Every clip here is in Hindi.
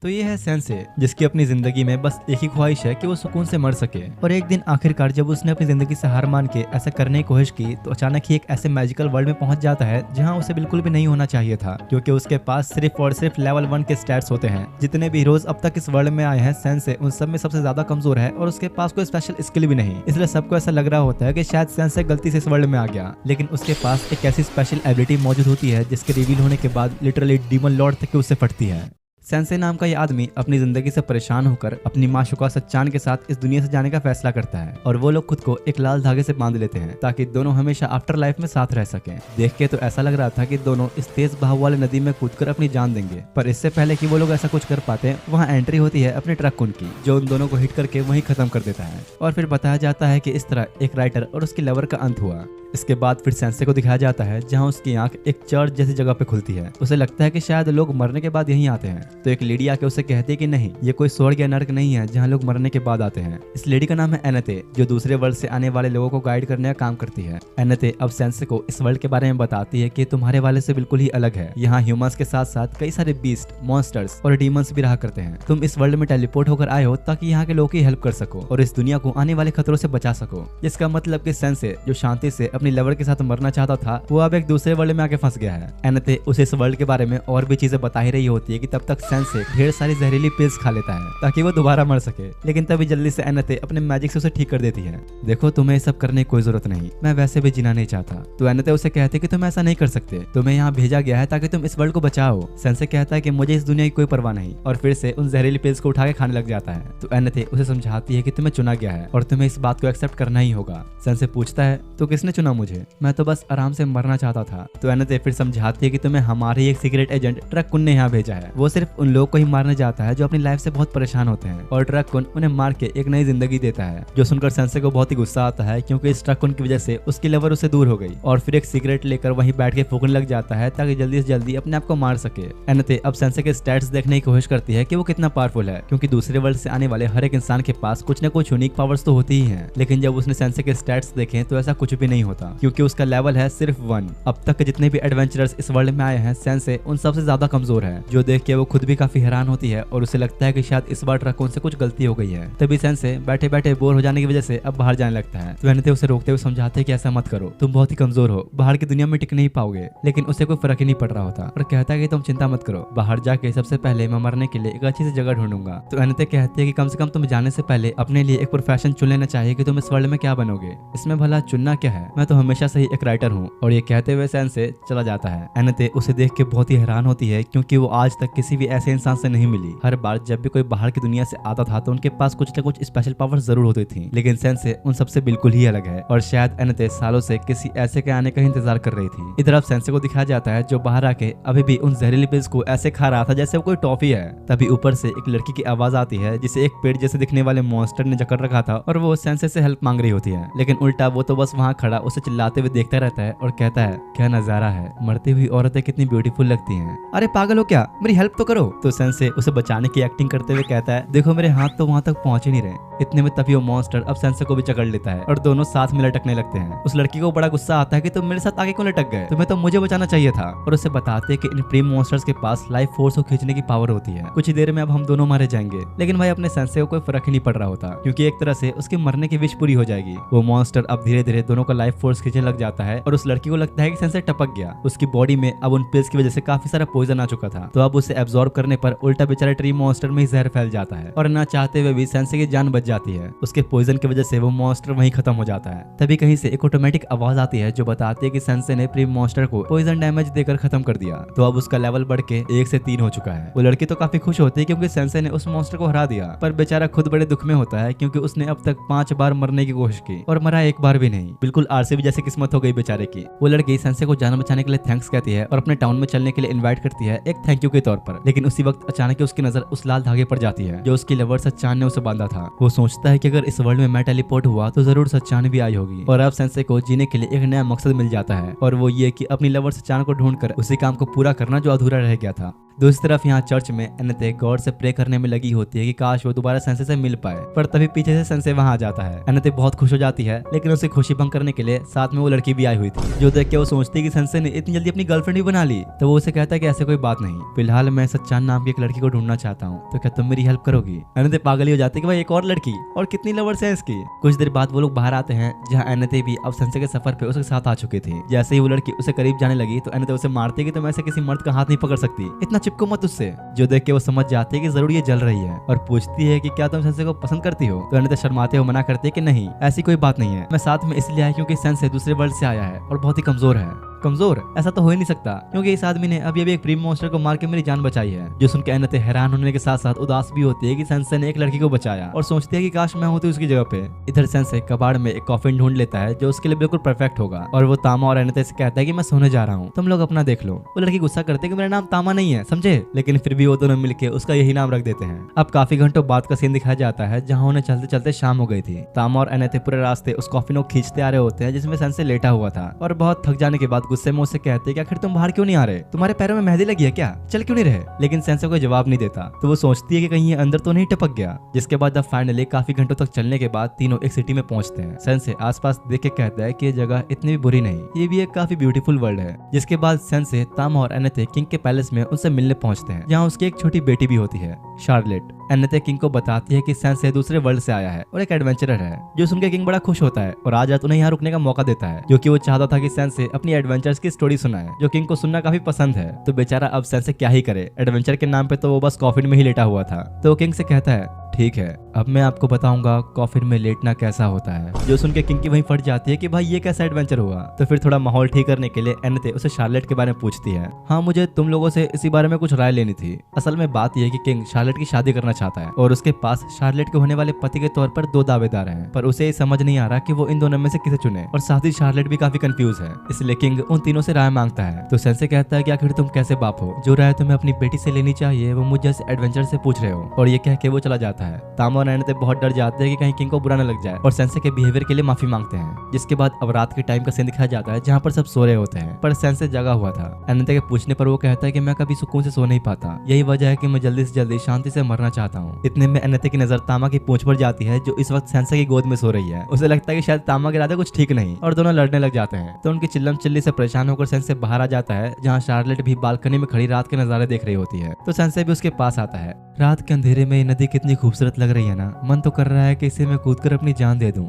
तो ये है सेंसे, जिसकी अपनी जिंदगी में बस एक ही ख्वाहिश है कि वो सुकून से मर सके। और एक दिन आखिरकार जब उसने अपनी जिंदगी से हार मान के ऐसा करने की कोशिश की तो अचानक ही एक ऐसे मैजिकल वर्ल्ड में पहुंच जाता है जहां उसे बिल्कुल भी नहीं होना चाहिए था, क्योंकि उसके पास सिर्फ और सिर्फ लेवल 1 के स्टैट्स होते हैं। जितने भी हीरोज अब तक इस वर्ल्ड में आए हैं, सेंसे उन सब में सबसे ज्यादा कमजोर है और उसके पास कोई स्पेशल स्किल भी नहीं। इसलिए सबको ऐसा लग रहा होता है कि शायद सेंसे गलती से इस वर्ल्ड में आ गया, लेकिन उसके पास एक ऐसी स्पेशल एबिलिटी मौजूद होती है जिसके रिवील होने के बाद लिटरली डीमन लॉर्ड तक उससे फटती है। सेंसे नाम का ये आदमी अपनी जिंदगी से परेशान होकर अपनी माशुका सच्चान के साथ इस दुनिया से जाने का फैसला करता है और वो लोग खुद को एक लाल धागे से बांध लेते हैं ताकि दोनों हमेशा आफ्टर लाइफ में साथ रह सकें। देख के तो ऐसा लग रहा था कि दोनों इस तेज बहाव वाले नदी में कूदकर अपनी जान देंगे, पर इससे पहले कि वो लोग ऐसा कुछ कर पाते हैं वहाँ एंट्री होती है अपने ट्रक की, जो उन दोनों को हिट करके वहीं खत्म कर देता है। और फिर बताया जाता है कि इस तरह एक राइटर और उसकी लवर का अंत हुआ। इसके बाद फिर सेंसे को दिखाया जाता है जहां उसकी आंख एक चर्च जैसी जगह पे खुलती है। उसे लगता है कि शायद लोग मरने के बाद यहीं आते हैं, तो एक लेडी आके उसे कहती है कि नहीं, ये कोई स्वर्ग या नर्क नहीं है जहां लोग मरने के बाद आते हैं। इस लेडी का नाम है एनते, जो दूसरे वर्ल्ड से आने वाले लोगों को गाइड करने का काम करती है। एनते अब सेंसे को इस वर्ल्ड के बारे में बताती है कि तुम्हारे वाले से बिल्कुल ही अलग है। यहाँ ह्यूमंस के साथ साथ कई सारे बीस्ट, मॉन्स्टर्स और डीमंस भी रहा करते हैं। तुम इस वर्ल्ड में टेलीपोर्ट होकर आए हो ताकि यहाँ के लोगों की हेल्प कर सको और इस दुनिया को आने वाले खतरों से बचा सको। जिसका मतलब कि सेंसे, जो शांति से अपनी लवर के साथ मरना चाहता था, वो अब एक दूसरे वर्ल्ड में आके फंस गया है। एनते उसे इस वर्ल्ड के बारे में और भी चीजें बता ही रही होती है कि तब तक सेंसे ढेर सारी जहरीली पिल्स खा लेता है ताकि वो दोबारा मर सके, लेकिन तभी जल्दी से एनते अपने मैजिक से उसे ठीक कर देती है। देखो, तुम्हें ये सब करने की कोई जरूरत नहीं, मैं वैसे भी जीना नहीं चाहता। तो एनते उसे कहते हैं कि तुम ऐसा नहीं कर सकते, तुम्हें यहाँ भेजा गया है ताकि तुम इस वर्ल्ड को बचाओ। सेंसे कहता है कि मुझे इस दुनिया की कोई परवाह नहीं और फिर से उन जहरीली पिल्स को उठा के खाने लग जाता है। तो एनते उसे समझाती है कि तुम्हें चुना गया है और तुम्हें इस बात को एक्सेप्ट करना ही होगा। सेंसे पूछता है, तो किसने चुना मुझे? मैं तो बस आराम से मरना चाहता था। तो एनते फिर समझाती है कि तुम्हें हमारे एक सीक्रेट एजेंट ट्रक ने यहाँ भेजा है। वो सिर्फ उन लोगों को ही मारने जाता है जो अपनी लाइफ से बहुत परेशान होते हैं और ट्रक उन्हें मार के एक नई जिंदगी देता है। जो सुनकर सेंसे को बहुत ही गुस्सा आता है क्योंकि इस ट्रक की वजह से उसकी लवर उसे दूर हो गई और फिर एक सिगरेट लेकर वहीं बैठ के फूकने लग जाता है ताकि जल्दी से जल्दी अपने आप को मार सके। एनते अब सेंसे के स्टैट्स देखने की कोशिश करती है कि वो कितना पावरफुल है, क्योंकि दूसरे वर्ल्ड से आने वाले हर एक इंसान के पास कुछ न कुछ यूनिक पावर्स तो होती ही हैं। लेकिन जब उसने सेंसे के स्टैट्स देखे तो ऐसा कुछ भी नहीं होता, क्योंकि उसका लेवल है सिर्फ 1। अब तक के जितने भी एडवेंचरर्स इस वर्ल्ड में आए हैं, सेंसे उन सबसे ज्यादा कमजोर है, जो देख के वो खुद भी काफी हैरान होती है और उसे लगता है कि शायद इस बार ट्रकोन से कुछ गलती हो गई है। तभी सेंसे बैठे बैठे बोर हो जाने की वजह से अब बाहर जाने लगता है। तो एनते उसे रोकते हुए समझाते हैं कि ऐसा मत करो, तुम बहुत ही कमजोर हो, बाहर की दुनिया में टिक नहीं पाओगे। लेकिन उसे कोई फर्क ही नहीं पड़ रहा होता और कहता है कि तुम चिंता मत करो, बाहर जाके सबसे पहले मैं मरने के लिए एक अच्छी सी जगह ढूंढूंगा। तो एनते कहती है कि कम से कम तुम जाने से पहले अपने लिए एक प्रोफेशन चुन लेना चाहिए कि तुम इस वर्ल्ड में क्या बनोगे। इसमें भला चुनना क्या है, मैं तो हमेशा से ही एक राइटर हूँ। और ये कहते हुए सेंसे चला जाता है। एनते उसे देख के बहुत ही हैरान होती है क्योंकि वो आज तक किसी भी ऐसे इंसान से नहीं मिली। हर बार जब भी कोई बाहर की दुनिया से आता था तो उनके पास कुछ न कुछ स्पेशल पावर जरूर होती थी, लेकिन सेंसे उन सबसे बिल्कुल ही अलग है और शायद एनते सालों से किसी ऐसे के आने का इंतजार कर रही थी। इधर अब सेंसे को दिखाया जाता है जो बाहर आके अभी भी उन जहरीली पिल्स को ऐसे खा रहा था जैसे वो कोई टॉफी है। तभी ऊपर से एक लड़की की आवाज आती है जिसे एक पेड़ जैसे दिखने वाले मॉन्स्टर ने जकड़ रखा था और वो सेंसे से हेल्प मांग रही होती है, लेकिन उल्टा वो तो बस वहाँ खड़ा उसे चिल्लाते हुए देखता रहता है और कहता है, क्या नजारा है, मरती हुई औरतें कितनी ब्यूटीफुल लगती हैं, अरे पागल हो क्या, मेरी हेल्प तो करो। तो सेंसे उसे बचाने की एक्टिंग करते हुए कहता है, देखो मेरे हाथ तो वहाँ तक पहुंच ही नहीं रहे। इतने में तभी वो मॉन्स्टर अब सेंसे को भी जकड़ लेता है और दोनों साथ में लटकने लगते हैं। उस लड़की को बड़ा गुस्सा आता है कि तुम मेरे साथ आगे क्यों लटक गए, तुम्हें तो मुझे बचाना चाहिए था। और उसे बताते हैं कि इन प्री मॉन्स्टर्स के पास लाइफ फोर्स को खींचने की पावर होती है, कुछ ही देर में अब हम दोनों मारे जाएंगे। लेकिन भाई अपने सेंसे को कोई फर्क ही नहीं पड़ रहा होता, क्योंकि एक तरह से उसके मरने की विश पूरी हो जाएगी। वो मॉन्स्टर अब धीरे धीरे दोनों का लाइफ फोर्स खींचने लग जाता है और उस लड़की को लगता है कि सेंसे टपक गया। उसकी बॉडी में अब उन पिल्स की वजह से काफी सारा पॉइजन आ चुका था, तो अब उसे एब्जॉर्ब करने पर उल्टा बेचारे ट्री मॉन्स्टर में ही जहर फैल जाता है और ना चाहते हुए भी सेंसे की जान बच जाती है। उसके पॉइजन की वजह से वो मॉन्स्टर वहीं खत्म हो जाता है। तभी कहीं से एक ऑटोमेटिक आवाज आती है जो बताती है कि सेंसे ने प्री मॉन्स्टर को पॉइजन डैमेज देकर खत्म कर दिया। तो अब उसका लेवल बढ़ के 1 से 3 हो चुका है। वो लड़की तो काफी खुश होती है क्योंकि सेंसे ने उस मॉन्स्टर को हरा दिया, पर बेचारा खुद बड़े दुख में होता है क्योंकि उसने अब तक 5 बार मरने की कोशिश की और मरा एक बार भी नहीं। बिल्कुल आरसीबी जैसी किस्मत हो गई बेचारे की। वो लड़की सेंसे को जान बचाने के लिए थैंक्स कहती है और अपने टाउन में चलने के लिए इन्वाइट करती है एक थैंक यू के तौर पर। लेकिन उसी वक्त अचानक उसकी नजर उस लाल धागे पर जाती है जो उसकी लवर सच्चान ने उसे बांधा था। वो सोचता है कि अगर इस वर्ल्ड में मैं टेलीपोर्ट हुआ तो जरूर सच्चान भी आई होगी और अब सेंसे को जीने के लिए एक नया मकसद मिल जाता है और वो ये कि अपनी लवर सच्चान को ढूंढकर उसी काम को पूरा करना जो अधूरा रह गया था। दूसरी तरफ यहाँ चर्च में एनेते गॉड से प्रे करने में लगी होती है कि काश वो दोबारा सेंसे से मिल पाए, पर तभी पीछे से सेंसे वहाँ आ जाता है। एनेते बहुत खुश हो जाती है, लेकिन उसे खुशी भंग करने के लिए साथ में वो लड़की भी आई हुई थी, जो देख के वो सोचती है कि सेंसे ने इतनी जल्दी अपनी गर्लफ्रेंड भी बना ली। तो वो उसे कहता है कि ऐसे कोई बात नहीं, फिलहाल मैं सच्चान नाम की एक लड़की को ढूंढना चाहता हूँ, तो क्या तुम मेरी हेल्प करोगी? एनेते पागल ही हो जाती है कि भाई एक और लड़की, और कितनी लवर्स है इसकी। कुछ देर बाद वो लोग बाहर आते हैं, जहाँ एनेते भी अब सेंसे के सफर पे उसके साथ आ चुकी थी। जैसे ही वो लड़की उसे करीब जाने लगी तो एनेते उसे मारती है कि तुम ऐसे किसी मर्द का हाथ नहीं पकड़ सकती, इतना चिपको मत उससे। जो देख के वो समझ जाती है कि जरूर ये जल रही है, और पूछती है कि क्या तुम सेंसे को पसंद करती हो? तो एनेते शर्माते हुए मना करती है कि नहीं, ऐसी कोई बात नहीं है, मैं साथ में इसलिए आया क्योंकि सेंसे दूसरे वर्ल्ड से आया है और बहुत ही कमजोर है। कमजोर? ऐसा तो हो ही नहीं सकता, क्योंकि इस आदमी ने अभी एक प्रीम मॉन्स्टर को मार के मेरी जान बचाई है। जो सुनकर एनेते हैरान होने के साथ साथ उदास भी होती है कि सेंसे ने एक लड़की को बचाया, और सोचती है कि काश मैं होती उसकी जगह पे। इधर सेंसे कबाड़ में एक कॉफिन ढूंढ लेता है जो उसके लिए बिल्कुल परफेक्ट होगा, और वो तामा और एनेते से कहता है कि मैं सोने जा रहा हूँ, तुम लोग अपना देख लो। वो लड़की गुस्सा करते है कि मेरा नाम तामा नहीं है, समझे? लेकिन फिर भी वो दोनों मिलकर उसका यही नाम रख देते हैं। अब काफी घंटों बाद का सीन दिखाया जाता है, जहाँ उन्हें चलते चलते शाम हो गई थी। तामा और एनेते पूरे रास्ते उस कॉफिन को खींचते आ रहे होते हैं जिसमें सेंसे लेटा हुआ था, और बहुत थक जाने के बाद गुस्से में उससे कहते कि आखिर तुम बाहर क्यों नहीं आ रहे? तुम्हारे पैरों में मेहंदी लगी है क्या? चल क्यों नहीं रहे? लेकिन सेंसे कोई जवाब नहीं देता, तो वो सोचती है कि कहीं ये अंदर तो नहीं टपक गया। जिसके बाद अब फाइनली काफी घंटों तक चलने के बाद तीनों एक सिटी में पहुंचते हैं। सेंसे आसपास देख के कहता है कि ये जगह इतनी भी बुरी नहीं, ये भी एक काफी ब्यूटीफुल वर्ल्ड है। जिसके बाद सेंसे तामा और एनेते किंग के पैलेस में उनसे मिलने पहुंचते हैं, जहाँ उसकी एक छोटी बेटी भी होती है, शार्लेट। एनेते किंग को बताती है कि सेंसे दूसरे वर्ल्ड से आया है और एक एडवेंचरर है, जो सुनकर किंग बड़ा खुश होता है और आज रात उन्हें यहाँ रुकने का मौका देता है, जो कि वो चाहता था कि सेंसे अपनी एडवेंचर्स की स्टोरी सुनाए, जो किंग को सुनना काफी पसंद है। तो बेचारा अब सेंसे क्या ही करे, एडवेंचर के नाम पे तो वो बस कॉफिन में ही लेटा हुआ था। तो किंग से कहता है ठीक है, अब मैं आपको बताऊंगा कॉफिन में लेटना कैसा होता है। जो सुन के किंग की वहीं फट जाती है कि भाई ये कैसा एडवेंचर हुआ। तो फिर थोड़ा माहौल ठीक करने के लिए एनेते उसे शार्लेट के बारे में पूछती है। हाँ, मुझे तुम लोगों से इसी बारे में कुछ राय लेनी थी। असल में बात यह है कि किंग शार्लेट की शादी करना चाहता है, और उसके पास शार्लेट के होने वाले पति के तौर पर 2 दावेदार हैं, पर उसे समझ नहीं आ रहा कि वो इन दोनों में से किसे चुने, और साथ ही शार्लेट भी काफी कंफ्यूज है। इसलिए किंग उन तीनों से राय मांगता है। तो सेंसे कहता है कि आखिर तुम कैसे बाप हो, जो राय तुम्हें अपनी बेटी से लेनी चाहिए वो मुझे जैसे एडवेंचर से पूछ रहे हो। और ये कह के वो चला जाता है। तामा और एनेते बहुत डर जाते हैं कि कहीं किंग को बुरा न लग जाए, और सेंसे के बिहेवियर के लिए माफी मांगते हैं। जिसके बाद अब रात के टाइम का सीन दिखाया जाता है, जहाँ पर सब सो रहे होते हैं, पर सेंसे जगा हुआ था। एनेते के पूछने पर वो कहता है कि मैं कभी सुकून से सो नहीं पाता, यही वजह है कि मैं जल्दी से जल्दी शांति से मरना चाहता हूँ। इतने में एनेते की नजर तामा की पूंछ पर जाती है, जो इस वक्त सेंसे की गोद में सो रही है। उसे लगता है कि शायद तामा के इरादे कुछ ठीक नहीं, और दोनों लड़ने लग जाते हैं। तो उनकी चिल्लम चिल्ली से परेशान होकर सेंसे बाहर आ जाता है, जहाँ शार्लेट भी बालकनी में खड़ी रात के नजारे देख रही होती है। तो सेंसे भी उसके पास आता है। रात के अंधेरे में ये नदी कितनी खूबसूरत लग रही है ना, मन तो कर रहा है कि इसे मैं कूदकर अपनी जान दे दूं।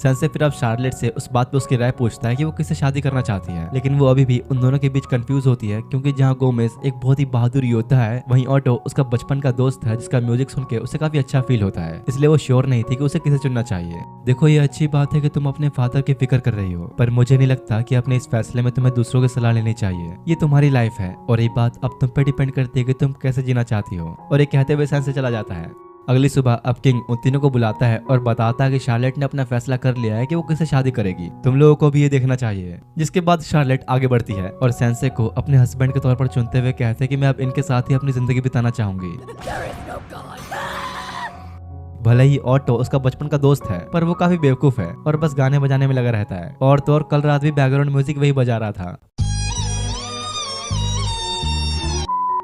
सेंसे फिर अब शार्लेट से उस बात पे उसकी राय पूछता है कि वो किससे शादी करना चाहती है, लेकिन वो अभी भी उन दोनों के बीच कंफ्यूज होती है, क्योंकि जहाँ गोमेज एक बहुत ही बहादुर योद्धा है, वहीं ऑटो उसका बचपन का दोस्त है, जिसका म्यूजिक सुन के उसे काफी अच्छा फील होता है। इसलिए वो श्योर नहीं थी कि उसे किसे चुनना चाहिए। देखो, ये अच्छी बात है कि तुम अपने फादर की फिक्र कर रही हो, पर मुझे नहीं लगता कि अपने इस फैसले में तुम्हें दूसरों की सलाह लेनी चाहिए। ये तुम्हारी लाइफ है, और ये बात अब तुम पे डिपेंड करती है कि तुम कैसे जीना चाहती हो। और ये कहते हुए सेंसे चला जाता है। अगली सुबह अब किंग उन तीनों को बुलाता है और बताता है कि शार्लेट ने अपना फैसला कर लिया है कि वो किससे शादी करेगी, तुम लोगों को भी ये देखना चाहिए। जिसके बाद शार्लेट आगे बढ़ती है और सेंसे को अपने हस्बैंड के तौर पर चुनते हुए कहते हैं कि मैं अब इनके साथ ही अपनी जिंदगी बिताना चाहूंगी। भले ही ऑटो उसका बचपन का दोस्त है, पर वो काफी बेवकूफ है और बस गाने बजाने में लगा रहता है। और तो और कल रात भी बैकग्राउंड म्यूजिक वही बजा रहा था।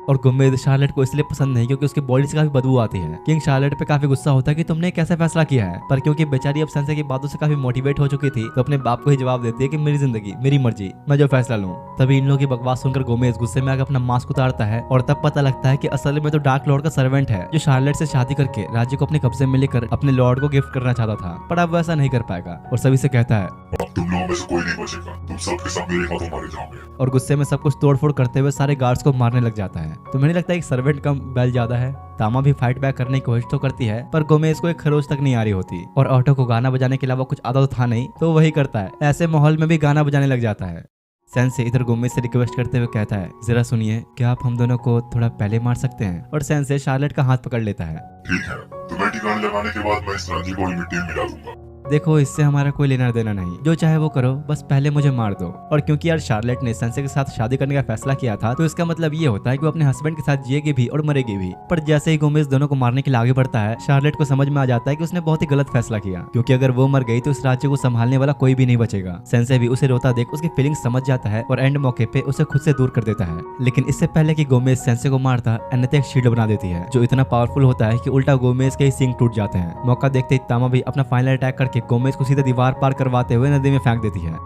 और गुम्मेद शार्लेट को इसलिए पसंद नहीं क्योंकि उसकी बॉडी से काफी बदबू आती है। किंग शार्लेट पे काफी गुस्सा होता है कि तुमने कैसा फैसला किया है, पर क्योंकि बेचारी अब सेंसे की बातों से काफी मोटिवेट हो चुकी थी, तो अपने बाप को ही जवाब देती है कि मेरी जिंदगी मेरी मर्जी, मैं जो फैसला लूं। तभी इन लोगों की बकवास सुनकर गोमेज गुस्से में आकर अपना मास्क उतारता है, और तब पता लगता है कि असल में तो डार्क लॉर्ड का सर्वेंट है, जो शार्लेट से शादी करके राज्य को अपने कब्जे में लेकर अपने लॉर्ड को गिफ्ट करना चाहता था, पर अब वो ऐसा नहीं कर पाएगा। और सभी से कहता है तुम लोगों में से कोई नहीं बचेगा, तुम सबके सब मेरे हाथों मारे जाओगे। और गुस्से में सब कुछ तोड़फोड़ करते हुए सारे गार्ड्स को मारने लग जाता है। तो मुझे लगता है कि सर्वेंट कम बैल ज्यादा है। तामा भी फाइट बैक करने की कोशिश तो करती है, पर गोमेज को एक खरोच तक नहीं आ रही होती, और ऑटो को गाना बजाने के अलावा कुछ आता तो था नहीं, तो वही करता है। ऐसे माहौल में भी गाना बजाने लग जाता है। सेंसे इधर गोमेज से रिक्वेस्ट करते हुए कहता है, जरा सुनिए, क्या आप हम दोनों को थोड़ा पहले मार सकते हैं? और सेंसे शार्लेट का हाथ पकड़ लेता है। ठीक है, तुम्हें ठिकाने लगाने के बाद मैं इस रांझी को मिट्टी में मिला दूंगा। देखो इससे हमारा कोई लेना देना नहीं, जो चाहे वो करो, बस पहले मुझे मार दो। और क्योंकि यार शार्लेट ने सेंसे के साथ शादी करने का फैसला किया था, तो इसका मतलब ये होता है कि वो अपने हस्बैंड के साथ जिएगी भी और मरेगी भी। पर जैसे ही गोमेज दोनों को मारने के लिए आगे बढ़ता है, शार्लेट को समझ में आ जाता है कि उसने बहुत ही गलत फैसला किया, क्योंकि अगर वो मर गई तो इस राज्य को संभालने वाला कोई भी नहीं बचेगा। सेंसे भी उसे रोता देख उसकी फीलिंग्स समझ जाता है और एंड मौके पे उसे खुद से दूर कर देता है। लेकिन इससे पहले कि गोमेज सेंसे को मारता, एनेते एक शील्ड बना देती है जो इतना पावरफुल होता है कि उल्टा गोमेज के ही सींग टूट जाते हैं। मौका देखते ही तामा भी अपना फाइनल अटैक करके गोमेज को सीधे दीवार पार करवाते हुए नदी में फेंक देती है।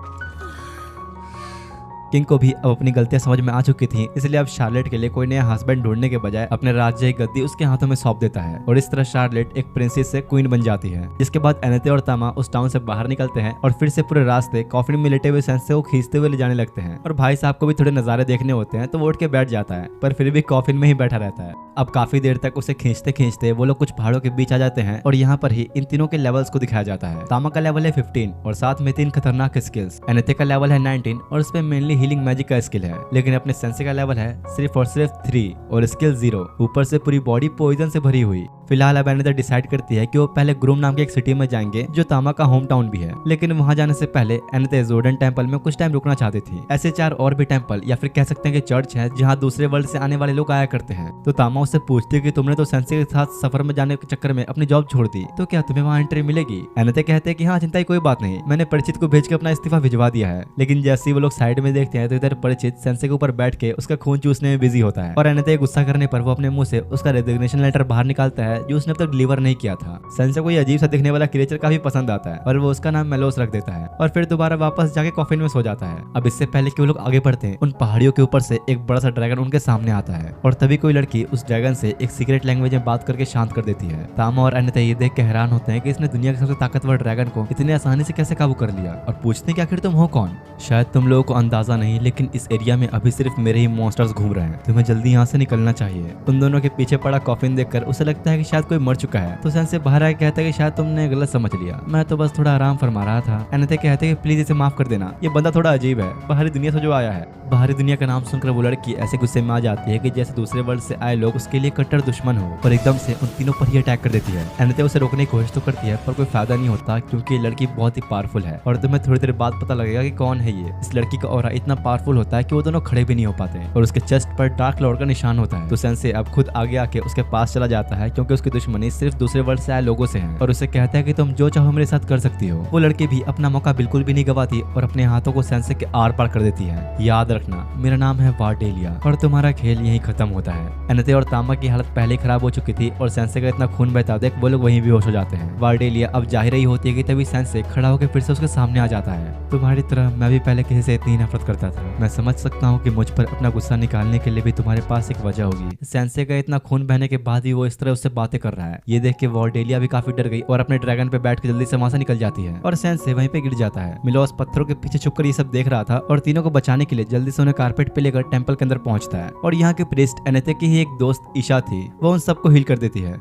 किंग को भी अब अपनी गलतियां समझ में आ चुकी थी, इसलिए अब शार्लेट के लिए कोई नया हस्बैंड ढूंढने के बजाय अपने राज्य की गद्दी उसके हाथों में सौंप देता है और इस तरह शार्लेट एक प्रिंसेस से क्वीन बन जाती है। जिसके बाद एनेते और तामा उस टाउन से बाहर निकलते हैं और फिर से पूरे रास्ते कॉफिन में लेटे हुए सेंसे को खींचते हुए ले जाने लगते हैं। और भाई साहब को भी थोड़े नजारे देखने होते हैं तो वो उठ के बैठ जाता है, पर फिर भी कॉफिन में ही बैठा रहता है। अब काफी देर तक उसे खींचते खींचते वो लोग कुछ पहाड़ों के बीच आ जाते हैं और यहाँ पर ही इन तीनों के लेवल्स को दिखाया जाता है। तामा का लेवल है 15 और साथ में 3 खतरनाक स्किल्स। एनेते का लेवल है 19 और उस पे मेनली हीलिंग मैजिक का स्किल है, लेकिन अपने सेंसे का लेवल है सिर्फ और सिर्फ 3 और स्किल 0, ऊपर से पूरी बॉडी पॉइजन से भरी हुई। फिलहाल अब एनेते डिसाइड करती है कि वो पहले ग्रूम नाम की एक सिटी में जाएंगे जो तामा का होम टाउन भी है, लेकिन वहां जाने से पहले एनेते जोर्डन टेंपल में कुछ टाइम रुकना चाहती थी। ऐसे 4 और भी टेंपल या फिर कह सकते हैं कि चर्च है जहाँ दूसरे वर्ल्ड से आने वाले लोग आया करते हैं। तो तामा उससे पूछती है कि तुमने तो सेंसे के साथ सफर में जाने के चक्कर में अपनी जॉब छोड़ दी, तो क्या तुम्हें वहाँ एंट्री मिलेगी? एनेते कहते हैं कि हाँ चिंता की कोई बात नहीं, मैंने परिचित को भेज के अपना इस्तीफा भिजवा दिया है। लेकिन जैसे ही वो लोग साइड में देखते हैं तो इधर परिचित सेंसे के ऊपर बैठ के उसका खून चूसने में बिजी होता है और एनेते गुस्सा करने पर वो अपने मुंह से उसका रेजिग्नेशन लेटर बाहर निकालता है जो उसने अब तक डिलीवर नहीं किया था। सेंसे को ये अजीब सा दिखने वाला क्रिएचर काफी पसंद आता है और वो उसका नाम मेलोस रख देता है और फिर दोबारा वापस जाके कॉफिन में सो जाता है। अब इससे पहले कि वो लोग आगे बढ़ते हैं, उन पहाड़ियों के ऊपर से एक बड़ा सा ड्रैगन उनके सामने आता है और तभी कोई लड़की उस ड्रैगन से एक सीक्रेट लैंग्वेज में बात करके शांत कर देती है। तामा और एनेते ये देख के हैरान होते हैं कि इसने दुनिया के सबसे ताकतवर ड्रैगन को इतनी आसानी से कैसे काबू कर लिया और पूछते हैं कि आखिर तुम हो कौन? शायद तुम लोगों को अंदाजा नहीं, लेकिन इस एरिया में अभी सिर्फ मेरे ही मॉन्स्टर्स घूम रहे हैं, तुम्हें जल्दी यहाँ से निकलना चाहिए। उन दोनों के पीछे पड़ा कॉफिन देखकर उसे लगता है कि शायद कोई मर चुका है, तो सेंसे बाहर आके कहता है कि शायद तुमने गलत समझ लिया, मैं तो बस थोड़ा आराम फरमा रहा था। एनेते कहते हैं कि प्लीज इसे माफ कर देना, ये बंदा थोड़ा अजीब है, बाहरी दुनिया से जो आया है। बाहरी दुनिया का नाम सुनकर वो लड़की ऐसे गुस्से में आ जाती है कि जैसे दूसरे वर्ल्ड से आए लोग उसके लिए कट्टर दुश्मन हो, पर एकदम से उन तीनों पर ही अटैक कर देती है। एनेते उसे रोकने की कोशिश तो करती है पर कोई फायदा नहीं होता, क्योंकि ये लड़की बहुत ही पावरफुल है और तुम्हें थोड़ी देर बाद पता लगेगा कि कौन है ये। इस लड़की का ऑरा इतना पावरफुल होता है कि वो दोनों खड़े भी नहीं हो पाते और उसके चेस्ट पर डार्क लॉर्ड का निशान होता है। तो सेंसे अब खुद आगे आके उसके पास चला जाता है, क्योंकि उसकी दुश्मनी सिर्फ दूसरे वर्ल्ड से आए लोगों से है और उसे कहता है कि तुम जो चाहो मेरे साथ कर सकती हो। वो लड़की भी अपना मौका बिल्कुल भी नहीं गवाती और अपने हाथों को सेंसे के आर पार कर देती है। याद रखना, मेरा नाम है वार्डेलिया और तुम्हारा खेल यहीं खत्म होता है। एनेते और तामा की हालत पहले खराब हो चुकी थी और सेंसे का इतना खून बहता देख वो लोग वहीं बेहोश हो जाते हैं। वार्डेलिया अब जाहिर ही होती है कि तभी सेंसे खड़ा होकर फिर से उसके सामने आ जाता है। तुम्हारी तरह मैं भी पहले किसी से इतनी नफरत करता था, मैं समझ सकता हूँ कि मुझ पर अपना गुस्सा निकालने के लिए भी तुम्हारे पास एक वजह होगी। सेंसे का इतना खून बहने के बाद भी वो इस तरह उससे बातें कर रहा है। ये देख के वार्डेलिया भी काफी डर गई और अपने ड्रैगन पे बैठ के जल्दी से वहां से निकल जाती है और सेंसे वहीं पे गिर जाता है। मिलोस पत्थरों के पीछे छुपकर ये सब देख रहा था और तीनों को बचाने के लिए जल्दी से उन्हें कारपेट पे लेकर टेंपल के अंदर पहुंचता है और यहाँ के प्रीस्ट एनेते की ही एक दोस्त ईशा थी, वो उन सबको हील कर देती है।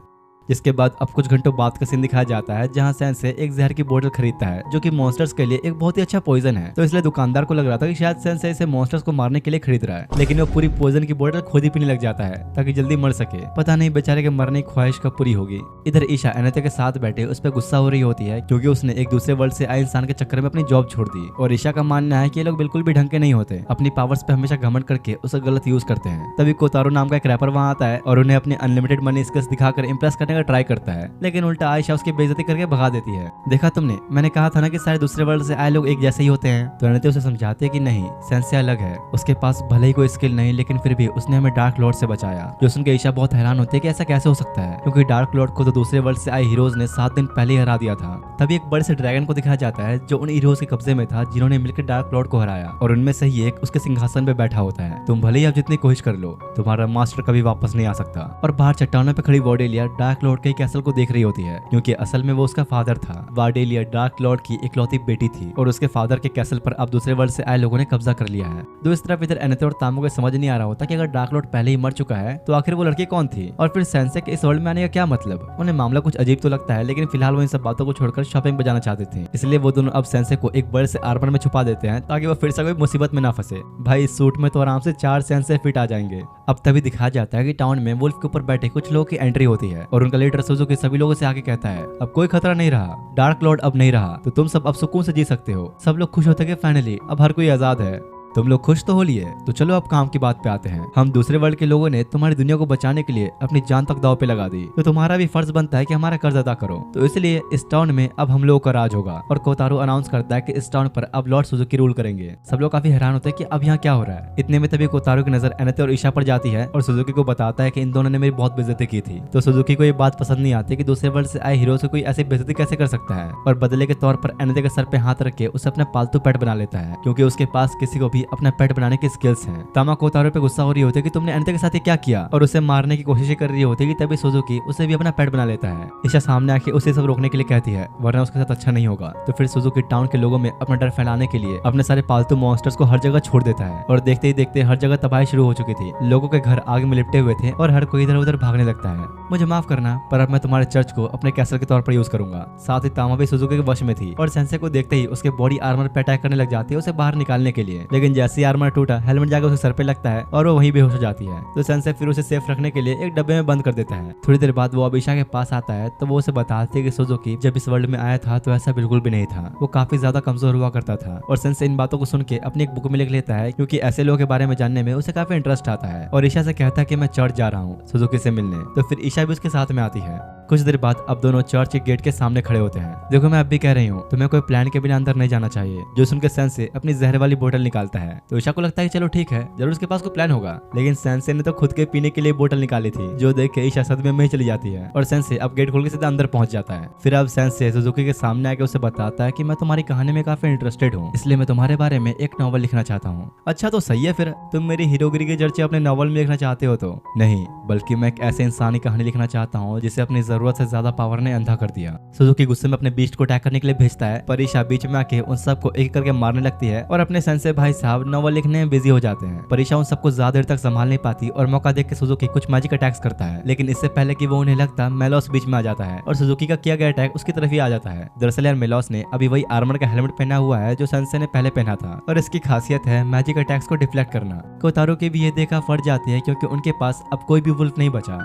जिसके बाद अब कुछ घंटों बाद का सीन दिखाया जाता है जहां सेंसे एक जहर की बोतल खरीदता है जो कि मॉन्स्टर्स के लिए एक बहुत ही अच्छा पॉइजन है। तो इसलिए दुकानदार को लग रहा था कि शायद सेंसे इसे मॉन्स्टर्स को मारने के लिए खरीद रहा है, लेकिन वो पूरी पॉइजन की बोतल खुद ही पीने लग जाता है ताकि जल्दी मर सके। पता नहीं बेचारे के मरने की ख्वाहिश कब पूरी होगी। इधर ईशा एनेते के साथ बैठे उस पर गुस्सा हो रही होती है क्योंकि उसने एक दूसरे वर्ल्ड से आए इंसान के चक्कर में अपनी जॉब छोड़ दी और ईशा का मानना है कि ये लोग बिल्कुल भी ढंग के नहीं होते, अपनी पावर्स पे हमेशा घमंड करके उसे गलत यूज करते हैं। तभी कोतारो नाम का एक रैपर वहां आता है और उन्हें अपने अनलिमिटेड मनी स्किल्स दिखाकर इंप्रेस करने का ट्राई करता है, लेकिन उल्टा आयशा उसकी बेइज्जती करके भगा देती है। देखा तुमने, मैंने कहा था ना कि सारे दूसरे वर्ल्ड से आए लोग एक जैसे ही होते हैं। तो एनेते उसे समझाते कि नहीं, सेंसे अलग है, उसके पास भले ही कोई स्किल नहीं लेकिन फिर भी उसने हमें डार्क लॉर्ड से बचाया। जो सुनकर ईशा बहुत हैरान होती है कि ऐसा कैसे हो सकता है, क्योंकि डार्क लॉर्ड को तो दूसरे वर्ल्ड से आए हीरोज ने 7 दिन पहले ही हरा दिया था। तभी एक बड़े से ड्रैगन को दिखाया जाता है जो उन हीरोज के कब्जे में था जिन्होंने मिलकर डार्क लॉर्ड को हराया और उनमें से ही एक उसके सिंहासन पे बैठा होता है। तुम भले ही अब जितनी कोशिश कर लो, तुम्हारा मास्टर कभी वापस नहीं आ सकता। और बाहर चट्टानों पे खड़ी वार्डेलिया डार्क लॉर्ड के कैसल को देख रही होती है, क्योंकि असल में वो उसका फादर था। वार्डेलिया डार्क लॉर्ड की इकलौती बेटी थी और उसके फादर के कैसल पर अब दूसरे वर्ल्ड से आए लोगों ने कब्जा कर लिया है। तो इस तरफ इधर एनेते और तामो को समझ नहीं आ रहा होता कि अगर डार्क लॉर्ड पहले ही मर चुका है तो आखिर वो लड़की कौन थी और फिर सेंसे के इस वर्ल्ड में आने का क्या मतलब। उन्हें मामला कुछ अजीब तो लगता है, लेकिन फिलहाल वो इन सब बातों को छोड़कर शॉपिंग पे जाना चाहते थे, इसलिए वो दोनों अब सेंसे को एक बड़े से आर्मर में छुपा देते हैं ताकि वो फिर से कोई मुसीबत में ना फंसे। भाई इस सूट में तो आराम से 4 सेंसे फिट आ जाएंगे। अब तभी दिखाया जाता है कि टाउन में वुल्फ के ऊपर बैठे कुछ लोगों की एंट्री होती है और का लीडर सुजुकी सभी लोगों से आके कहता है अब कोई खतरा नहीं रहा, डार्क लॉर्ड अब नहीं रहा, तो तुम सब अब सुकून से जी सकते हो। सब लोग खुश होते कि फाइनली अब हर कोई आजाद है। तुम लोग खुश तो हो लिए, तो चलो अब काम की बात पे आते हैं। हम दूसरे वर्ल्ड के लोगों ने तुम्हारी दुनिया को बचाने के लिए अपनी जान तक दांव पे लगा दी, तो तुम्हारा भी फर्ज बनता है कि हमारा कर्ज अदा करो। तो इसलिए इस टाउन में अब हम लोगों का राज होगा। और कोतारो अनाउंस करता है कि इस टाउन पर अब लॉर्ड सुजुकी रूल करेंगे। सब लोग काफी हैरान होते हैं कि अब यहाँ क्या हो रहा है। इतने में तभी कोतारो की नजर एनेते और ईशा पर जाती है और सुजुकी को बताता है कि इन दोनों ने मेरी बहुत बेइज्जती की थी। तो सुजुकी को ये बात पसंद नहीं आती कि दूसरे वर्ल्ड से आए हीरो से कोई ऐसी बेइज्जती कैसे कर सकता है, और बदले के तौर पर एनेते के सर पे हाथ रख के उसे अपना पालतू पेट बना लेता है, क्योंकि उसके पास किसी को भी अपना पेट बनाने की स्किल्स हैं। तामा कोतारो पे गुस्सा हो रही होती है कि तुमने एनेते के साथ ये क्या किया, और उसे मारने की कोशिश कर रही होती है कि तभी सुजुकी उसे भी अपना पेट बना लेता है। ईशा सामने आके उसे सब रोकने के लिए कहती है, वरना उसके साथ अच्छा नहीं होगा। तो फिर सुजुकी टाउन के लोगों में अपना डर फैलाने के लिए अपने सारे पालतू मॉन्स्टर्स को हर जगह छोड़ देता है, और देखते ही देखते हर जगह तबाही शुरू हो चुकी थी। लोगों के घर आग में लिपटे हुए थे और हर कोई इधर उधर भागने लगता है। मुझे माफ करना, पर अब मैं तुम्हारे चर्च को अपने कैसल के तौर पर यूज करूंगा। साथ ही तामा भी सुजुकी के वश में थी और सेंसे को देखते ही उसके बॉडी आर्मर पे अटैक करने लग जाती है उसे बाहर निकालने के लिए। लेकिन जैसे ही आर्मर टूटा, हेलमेट जाकर उसे सर पे लगता है और वो वहीं बेहोश हो जाती है। तो सेंसे फिर उसे सेफ रखने के लिए एक डब्बे में बंद कर देता है। थोड़ी देर बाद वो अबीशा के पास आता है, तो वो उसे बताती है कि सुजुकी जब इस वर्ल्ड में आया था तो ऐसा बिल्कुल भी नहीं था, वो काफी ज्यादा कमजोर हुआ करता था। और सेंसे इन बातों को सुन के अपनी एक बुक में लिख लेता है, क्योंकि ऐसे लोगों के बारे में जानने में उसे काफी इंटरेस्ट आता है। और ईशा से कहता है कि मैं चर्च जा रहा हूँ सुजुकी से मिलने। तो फिर ईशा भी उसके साथ में आती है। कुछ देर बाद अब दोनों चर्च के गेट के सामने खड़े होते हैं। देखो मैं अब भी कह रही हूँ, तुम्हें कोई प्लान के बिना अंदर नहीं जाना चाहिए। जो सुनकर सेंसे अपनी जहर वाली बोतल निकालता है। तो ईशा को लगता है कि चलो ठीक है, जरूर उसके पास कोई प्लान होगा। लेकिन सेंसे ने तो खुद के पीने के लिए बोतल निकाली थी, जो देख के ईशा सदमे में चली जाती है। और सेंसे अब गेट खोल के सीधा अंदर पहुंच जाता है। फिर अब सेंसे सुजुकी के सामने आके उसे बताता है कि मैं तुम्हारी कहानी में काफी इंटरेस्टेड हूँ, इसलिए मैं तुम्हारे बारे में एक नॉवल लिखना चाहता हूँ। अच्छा तो सही है, फिर तुम मेरी हीरोगिरी के चर्चे अपने नॉवल में लिखना चाहते हो? तो नहीं, बल्कि मैं एक ऐसे इंसानी कहानी लिखना चाहता हूँ जिसे अपनी जरूरत से ज्यादा पावर ने अंधा कर दिया। सुजुकी गुस्से में अपने बीस्ट को अटैक करने के लिए भेजता है, पर ईशा बीच में आके उन सबको एक करके मारने लगती है और अपने सेंसे भाई साहब नॉवल लिखने में बिजी हो जाते हैं। पर ईशा उन सबको ज्यादा देर तक संभाल नहीं पाती और मौका देख के सुजुकी कुछ मैजिक अटैक्स करता है। लेकिन इससे पहले कि वो उन्हें लगता, मेलोस बीच में आ जाता है और सुजुकी का किया गया अटैक उसकी तरफ ही आ जाता है। दरअसल यार मेलोस ने अभी वही आर्मर का हेलमेट पहना हुआ है जो सेंसे ने पहले पहना था, और इसकी खासियत है मैजिक अटैक्स को डिफ्लेक्ट करना। कोतारो की भी ये देखा फट जाती है, क्योंकि उनके पास अब कोई भी वुल्फ नहीं बचा।